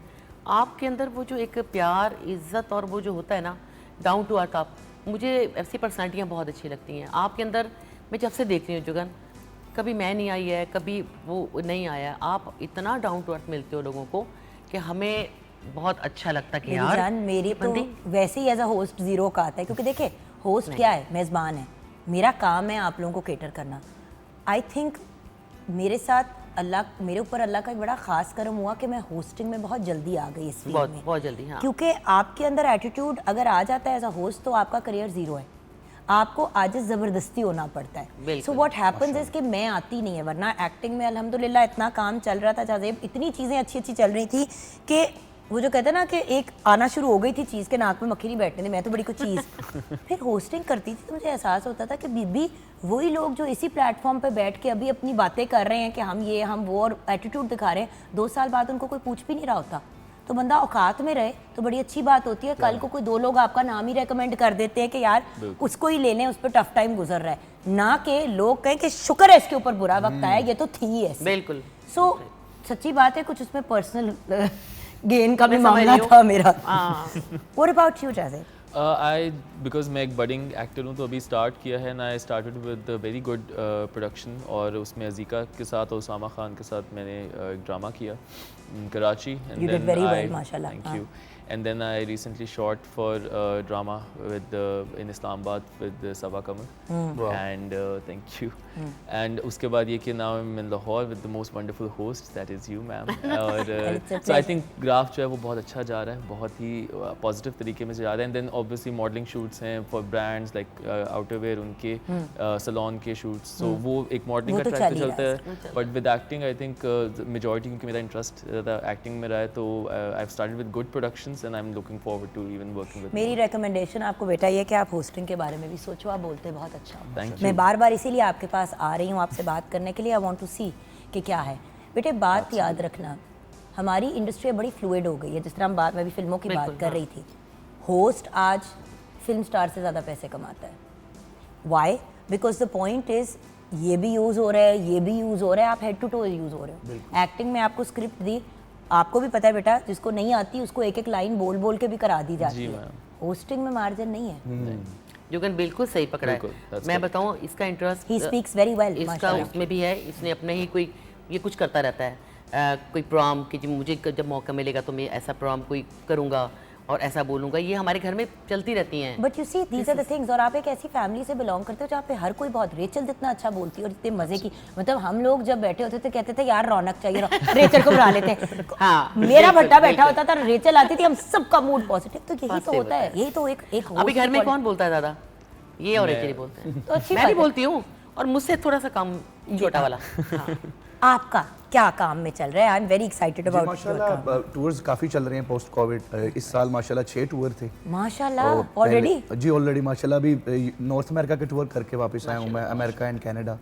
आपके अंदर वो जो एक प्यार, इज्जत और वो जो होता है ना, डाउन टू अर्थ। आप, मुझे ऐसी पर्सनालिटियाँ बहुत अच्छी लगती हैं आपके अंदर। मैं जब से देख रही हूँ जुगन, कभी मैं नहीं आई है, कभी वो नहीं आया है। आप इतना डाउन टू अर्थ मिलते हो लोगों को कि हमें बहुत अच्छा लगता कि मेरी यार जान, मेरी तो वैसे ही एज अ होस्ट जीरो का आता है, क्योंकि देखिए होस्ट क्या है, मेज़बान है, मेरा काम है आप लोगों को केटर करना। आई थिंक मेरे ऊपर अल्लाह का एक बड़ा ख़ास करम हुआ कि मैं होस्टिंग में बहुत जल्दी आ गई इस फील्ड में, बहुत जल्दी, हाँ। क्योंकि आपके अंदर एटीट्यूड अगर आ जाता है एज अ होस्ट तो आपका करियर ज़ीरो है, आपको आज ज़बरदस्ती होना पड़ता है। सो व्हाट हैपेंस इज कि मैं आती नहीं है, वरना एक्टिंग में अल्हम्दुलिल्लाह इतना काम चल रहा था, जाज़ेब इतनी चीज़ें अच्छी अच्छी चल रही थी कि वो जो कहते हैं ना कि एक आना शुरू हो गई थी चीज़ के नाक में मक्खी नहीं बैठने दी, मैं तो बड़ी कुछ चीज़ फिर होस्टिंग करती थी तो मुझे एहसास होता था कि बीबी वही लोग जो इसी प्लेटफॉर्म पे बैठ के अभी अपनी बातें कर रहे हैं कि हम ये हम वो और एटीट्यूड दिखा रहे हैं, 2 साल बाद उनको कोई पूछ भी नहीं रहा होता। तो बंदा औकात में रहे तो बड़ी अच्छी बात होती है। कल को कोई 2 लोग आपका नाम ही रेकमेंड कर देते हैं कि यार उसको ही ले लें, उस पर टफ टाइम गुजर रहा है, ना कि लोग कहें कि शुक्र है इसके ऊपर बुरा वक्त आया, ये तो थी ही ऐसी। बिल्कुल। सो सच्ची बात है, कुछ उसमें पर्सनल गेन का भी मामला था मेरा। What about you Jazeb? Because मैं एक बडिंग एक्टर हूँ तो अभी स्टार्ट किया है ना, I started with very good production, और उसमें अज़ीका के साथ और उसामा खान के साथ मैंने एक ड्रामा किया Karachi, You did very well, माशाल्लाह। Thank you. And then I recently shot for drama with in Islamabad with Sabaa Kamal, and thank you. And उसके बाद ये कि now I'm in Lahore with the most wonderful host, that is you, ma'am. और so I think ग्राफ जो है वो बहुत अच्छा जा रहा है, बहुत ही पॉजिटिव तरीके में जा रहा है। And then obviously modeling shoots हैं for brands like outerwear उनके salon के shoots, so वो एक modeling का ट्रैक पे चलता है। But with acting I think majority, क्योंकि मेरा इंटरेस्ट ज़्यादा एक्टिंग में रहा है, तो I've started with good productions and I'm looking forward to even working with मेरी रेकमेंडेशन आपको बेटा ये कि आप होस्टिंग के बारे में भी सोचो, आप बोलते बहुत अच्छा हो। Thank you. मैं बार बार इसीलिए आपके पास आ रही हूँ आपसे बात करने के लिए। आई वांट टू सी कि क्या है बेटे। बात याद रखना, हमारी इंडस्ट्री बड़ी फ्लूइड हो गई है, जिस तरह मैं भी फिल्मों की बात कर रही थी। होस्ट आज फिल्म स्टार से ज़्यादा पैसे कमाता है। Why? Because the point is ये भी यूज़ हो रहा है, ये भी यूज़ हो रहा है, आप हेड टू टो यूज़ हो रहे हो। एक्टिंग में आपको स्क्रिप्ट दी, आपको भी पता है बेटा, जिसको नहीं आती उसको एक एक लाइन बोल बोल के भी करा दी जाती है। होस्टिंग में मार्जिन नहीं है। जुगन बिल्कुल सही पकड़ा है। मैं बताऊं, इसका interest he speaks very well, इसका उसमें भी है। इसने अपने ही कोई ये कुछ करता रहता है, कोई प्रोग्राम कि मुझे जब मौका मिलेगा तो मैं ऐसा प्रोग्राम कोई करूँगा और ऐसा बोलूँगा, ये हमारे घर में चलती रहती हैं। But you see these are the things. और आप एक ऐसी फैमिली से बिलोंग करते हो जहाँ पे हर कोई बहुत, रेचल जितना अच्छा बोलती है और इतने मजे की, मतलब हम लोग जब बैठे होते थे कहते थे यार रौनक चाहिए, रेचल को बुला लेते हैं। हाँ, मेरा भट्टा बैठा होता था, रेचल आती थी, हम सबका मूड पॉजिटिव। तो यही तो होता है, यही तो एक अभी घर में कौन बोलता है दादा? ये और रेचल बोलते हैं। तो अच्छी मैं भी बोलती हूँ, और मुझसे थोड़ा सा कम छोटा वाला। आपका क्या काम में चल रहा है? I am very excited about माशाल्लाह टूर्स काफ़ी चल रहे हैं पोस्ट कोविड। इस साल माशाल्लाह 6 टूर थे माशाल्लाह ऑलरेडी। जी ऑलरेडी माशाल्लाह अभी नॉर्थ अमेरिका के टूर करके वापस आया हूँ मैं, अमेरिका एंड कनाडा,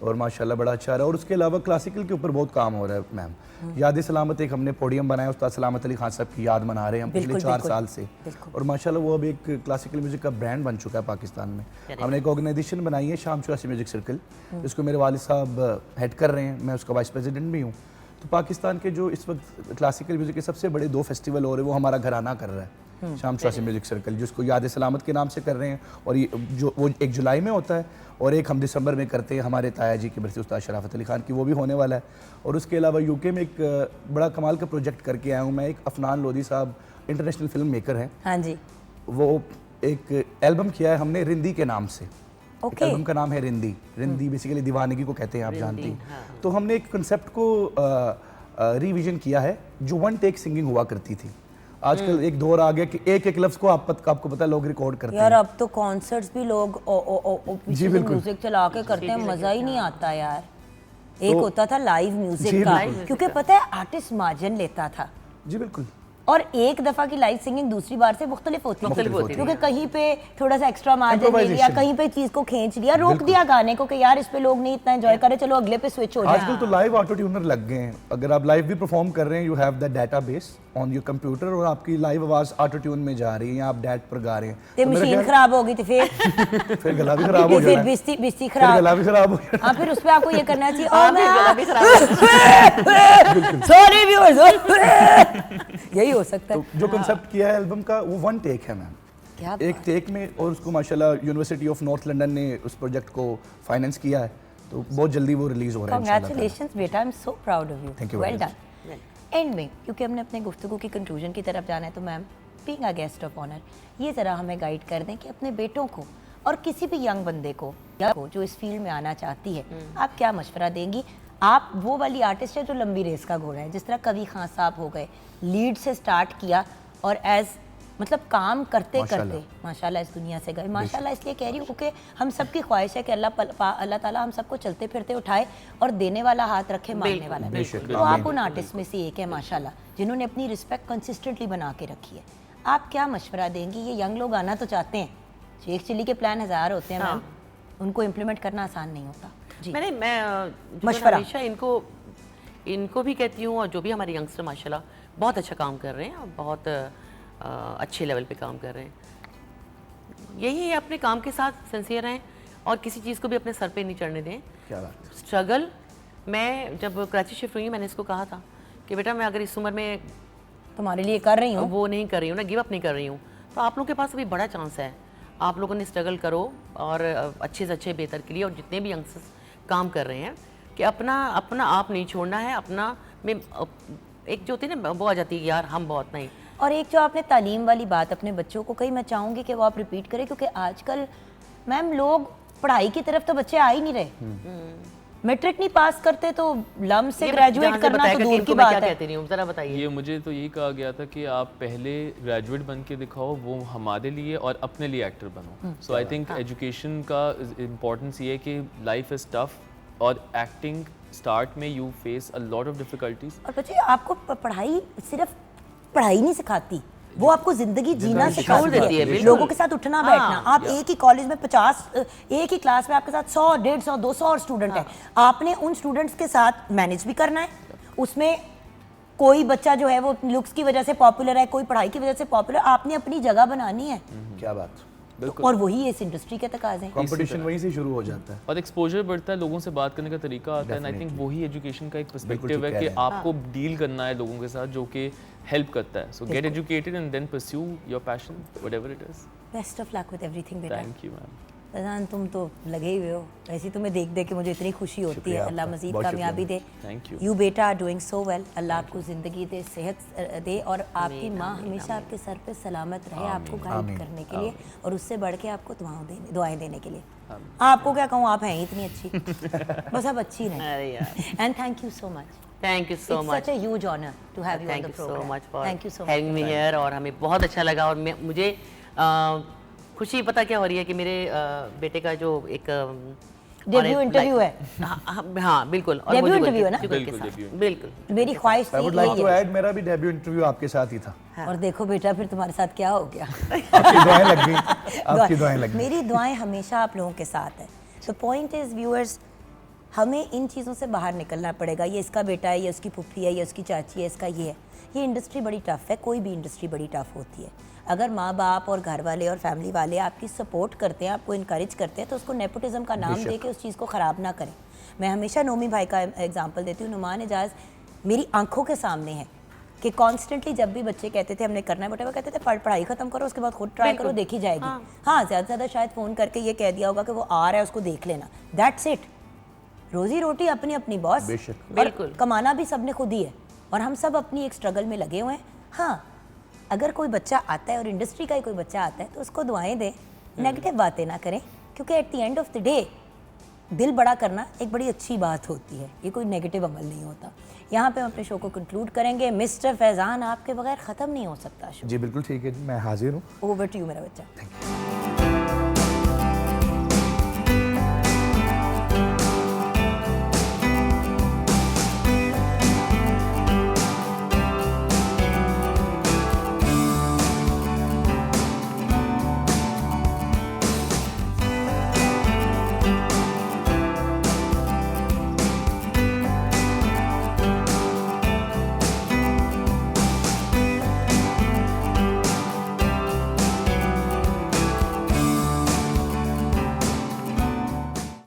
और माशाल्लाह बड़ा अच्छा रहा। और उसके अलावा क्लासिकल के ऊपर बहुत काम हो रहा है मैम। याद सलामत एक हमने पोडियम बनाया, उस्ताद सलामत अली खान साहब की याद मना रहे हैं हम पिछले 4 साल से, और माशाल्लाह वो अब एक क्लासिकल म्यूजिक का ब्रांड बन चुका है पाकिस्तान में। हमने एक ऑर्गेनाइजेशन बनाई है शाम चौरासी म्यूजिक सर्कल, जिसको मेरे वालिद साहब हेड कर रहे हैं, मैं उसका वाइस प्रेसिडेंट भी हूँ। तो पाकिस्तान के जो इस वक्त क्लासिकल म्यूजिक के सबसे बड़े 2 फेस्टिवल हो रहे हैं, वो हमारा घराना कर रहा है शाम चौरासी म्यूजिक सर्कल, जिसको याद सलामत के नाम से कर रहे हैं। और ये जो वो 1 जुलाई में होता है और एक हम दिसंबर में करते हैं हमारे ताया जी की बरसी उस्ताद शराफत अली खान की, वो भी होने वाला है। और उसके अलावा यूके में एक बड़ा कमाल का प्रोजेक्ट करके आया हूँ मैं। एक अफनान लोधी साहब इंटरनेशनल फिल्म मेकर हैं, हाँ जी, वो एक एल्बम किया है हमने रिंदी के नाम से। ओके। एल्बम का नाम है रिंदी। रिंदी बेसिकली दीवानगी को कहते हैं, आप जानती हैं। तो हमने एक कंसेप्ट को रिविजन किया है, जो 1 टेक सिंगिंग हुआ करती थी। आजकल एक दौर आ गया कि एक लफ्ज को आपको पता है लोग रिकॉर्ड करते हैं यार। अब तो कॉन्सर्ट्स भी लोग पीछे म्यूजिक चला के करते हैं, मजा ही नहीं आता यार। एक होता था लाइव म्यूजिक का, क्योंकि पता है आर्टिस्ट मार्जिन लेता था। जी बिल्कुल। और एक दफा की लाइव सिंगिंग दूसरी बार से मुख्तलिफ होती है, क्योंकि कहीं पे थोड़ा सा एक्स्ट्रा मार्जिन ले लिया, कहीं पे चीज को खींच लिया, रोक दिया गाने को कि यार इस पे लोग नहीं इतना एंजॉय करे, चलो अगले पे स्विच हो जाए। आजकल तो लाइव ऑटो ट्यूनर लग गए हैं। अगर आप लाइव भी परफॉर्म कर रहे हैं, you have the database on your computer, और आपकी लाइव आवाज ऑटो ट्यून में जा रही है, या आप डैट पर गा रहे हैं, तो मशीन खराब होगी तो फिर गला भी खराब हो फिर बिस्ती खराब, गला भी खराब हो गया। हाँ, फिर उस पे आपको ये करना चाहिए, सॉरी व्यूअर्स, यही हो सकता है। जो कंसेप्ट किया है एल्बम का, वो 1 टेक है मैम, क्या एक टेक में। और उसको माशाल्लाह यूनिवर्सिटी ऑफ नॉर्थ लंदन ने उस प्रोजेक्ट को फाइनेंस किया है, तो बहुत जल्दी वो रिलीज हो रहा है इंशाल्लाह। कांग्रेचुलेशंस बेटा, I am so proud of you, Thank you well very done. And में, क्योंकि हमने अपने गुफ्तगू की कंक्लूजन की तरफ जाना है, तो ma'am being a guest of honour ये ज़रा हमें गाइड कर दें कि अपने बेटों को और किसी भी यंग बंदे को या को जो इस फील्ड में आना चाहती है, आप क्या मशवरा देंगी? आप वो वाली आर्टिस्ट है जो लंबी रेस का घोड़ा है, जिस तरह कवि खान साहब हो गए, लीड से स्टार्ट किया और एज मतलब काम करते करते माशाल्लाह इस दुनिया से गए। माशाल्लाह इसलिए कह रही हूँ क्योंकि हम सबकी ख्वाहिश है कि अल्लाह ताला हम सबको चलते फिरते उठाए और देने वाला हाथ रखे, मारने वाला नहीं। तो आप उन आर्टिस्ट में से एक है माशाल्लाह जिन्होंने अपनी रिस्पेक्ट कंसिस्टेंटली बना के रखी है। आप क्या मशवरा देंगी? ये यंग लोग आना तो चाहते हैं, शेख चिली के प्लान 1000 होते हैं मैम, उनको इम्प्लीमेंट करना आसान नहीं होता जी। मैं मशवरा हमेशा इनको भी कहती हूँ, और जो भी हमारे यंगस्टर माशाल्लाह बहुत अच्छा काम कर रहे हैं और बहुत अच्छे लेवल पे काम कर रहे हैं, यही है अपने काम के साथ सिंसियर रहें और किसी चीज़ को भी अपने सर पे नहीं चढ़ने दें। क्या बात है। स्ट्रगल, मैं जब कराची शिफ्ट हुई मैंने इसको कहा था कि बेटा मैं अगर इस उम्र में तुम्हारे लिए कर रही हूँ, वो नहीं कर रही हूँ ना, गिव अप नहीं कर रही हूँ, तो आप लोगों के पास अभी बड़ा चांस है। आप लोगों ने स्ट्रगल करो और अच्छे से अच्छे बेहतर के लिए, और जितने भी यंगस्टर्स काम कर रहे हैं कि अपना आप नहीं छोड़ना है। अपना में एक जो होती है ना वो आ जाती है यार हम बहुत नहीं। और एक जो आपने तालीम वाली बात अपने बच्चों को कही, मैं चाहूँगी कि वो आप रिपीट करें, क्योंकि आजकल मैम लोग पढ़ाई की तरफ तो बच्चे आ ही नहीं रहे। मैट्रिक नहीं पास करते तो लम से ग्रेजुएट करना तो दूर की बात है। कहती नहीं हूँ, जरा बताइए। ये मुझे तो यही कहा गया था कि आप पहले ग्रेजुएट बन के दिखाओ, वो हमारे लिए और अपने लिए एक्टर बनो। सो आई थिंक एजुकेशन का इम्पोर्टेंस ये है कि लाइफ इज़ टफ और एक्टिंग स्टार्ट में you face a lot of difficulties. और बच्चे आपको पढ़ाई सिर्फ पढ़ाई नहीं सिखाती, वो आपको जिंदगी जीना सिखाती देती है, है, बिल्कुल। लोगों के साथ उठना बैठना। आप एक ही कॉलेज में 50 एक ही क्लास में आपके साथ 100 150 200 और स्टूडेंट हैं, आपने उन स्टूडेंट्स के साथ मैनेज भी करना है। उसमें कोई बच्चा जो है वो लुक्स की वजह से पॉपुलर है, कोई पढ़ाई की वजह से पॉपुलर, आपने अपनी जगह बनानी है। क्या बात। और वही इस इंडस्ट्री के तकाजे हैं। कंपटीशन वहीं से शुरू हो जाता है और एक्सपोजर बढ़ता है, लोगों से बात करने का तरीका आता है। आई थिंक वही एजुकेशन का एक पर्सपेक्टिव है कि आपको डील करना है लोगों के साथ, जो कि हेल्प करता है। So get educated and then pursue your passion whatever it is. Best of luck with everything बेटा। Thank you ma'am. फैजान तुम तो लगे हुए हो, वैसे तुम्हें देख देख के मुझे इतनी खुशी होती है। अल्लाह मजीद कामयाबी दे। Thank you. यू बेटा are doing so well. Allah आपको ज़िंदगी दे, सेहत दे, और आपकी माँ हमेशा आपके सर पे सलामत रहे, आपको गाइड करने के लिए और उससे बढ़ के आपको दुआएं देने के लिए। आपको क्या कहूँ, आप हैं ही इतनी अच्छी, बस आप अच्छी अरे रहें। यार, and thank you so much. Thank you so much. Such a huge honour to have you on thank the you so programme. Much for thank you so having me here, और हमें बहुत अच्छा लगा। और मुझे खुशी पता क्या हो रही है कि मेरे बेटे का जो एक डेब्यू इंटरव्यू है। हाँ बिल्कुल, और डेब्यू मुझे इंटरव्यू है ना? जुगल के बिल्कुल, साथ, डेब्यू। बिल्कुल। मेरी ख्वाहिश आई थी वुड लाइक यही टू है। ऐड, मेरा भी डेब्यू इंटरव्यू आपके साथ ही था। और देखो बेटा फिर तुम्हारे साथ क्या हो गया। आपकी दुआएं लग गई, आपकी दुआएं लग गई। मेरी दुआएं हमेशा आप लोगों के साथ है। तो पॉइंट इज व्यूअर्स, हमें इन चीज़ों से बाहर निकलना पड़ेगा। ये इसका बेटा है, ये उसकी पुप्पी है, ये उसकी चाची है, इसका ये है। ये इंडस्ट्री बड़ी टफ है, कोई भी इंडस्ट्री बड़ी टफ होती है। अगर माँ बाप और घर वाले और फैमिली वाले आपकी सपोर्ट करते हैं, आपको इनकरेज करते हैं, तो उसको नेपोटिज्म का नाम दे के उस चीज़ को ख़राब ना करें। मैं हमेशा नोमी भाई का एग्जांपल देती हूँ। नुमान एजाज मेरी आंखों के सामने है कि कॉन्स्टेंटली जब भी बच्चे कहते थे हमने करना है बेटा, वो कहते थे पढ़ाई खत्म करो, उसके बाद खुद ट्राई करो, देखी जाएगी। हाँ ज़्यादा से ज़्यादा शायद फ़ोन करके ये कह दिया होगा कि वो आ रहा है, उसको देख लेना, दैट्स इट। रोजी रोटी अपनी अपनी बॉस, बिल्कुल। कमाना भी सबने खुद ही है, और हम सब अपनी एक स्ट्रगल में लगे हुए हैं। हाँ, अगर कोई बच्चा आता है और इंडस्ट्री का ही कोई बच्चा आता है तो उसको दुआएं दें, नेगेटिव बातें ना करें, क्योंकि at the end of the day दिल बड़ा करना एक बड़ी अच्छी बात होती है, ये कोई नेगेटिव अमल नहीं होता। यहाँ पे हम अपने शो को कंक्लूड करेंगे। मिस्टर फैज़ान, आपके बगैर ख़त्म नहीं हो सकता शो। जी बिल्कुल ठीक है जी, मैं हाजिर हूँ। ओवर टू यू मेरा बच्चा।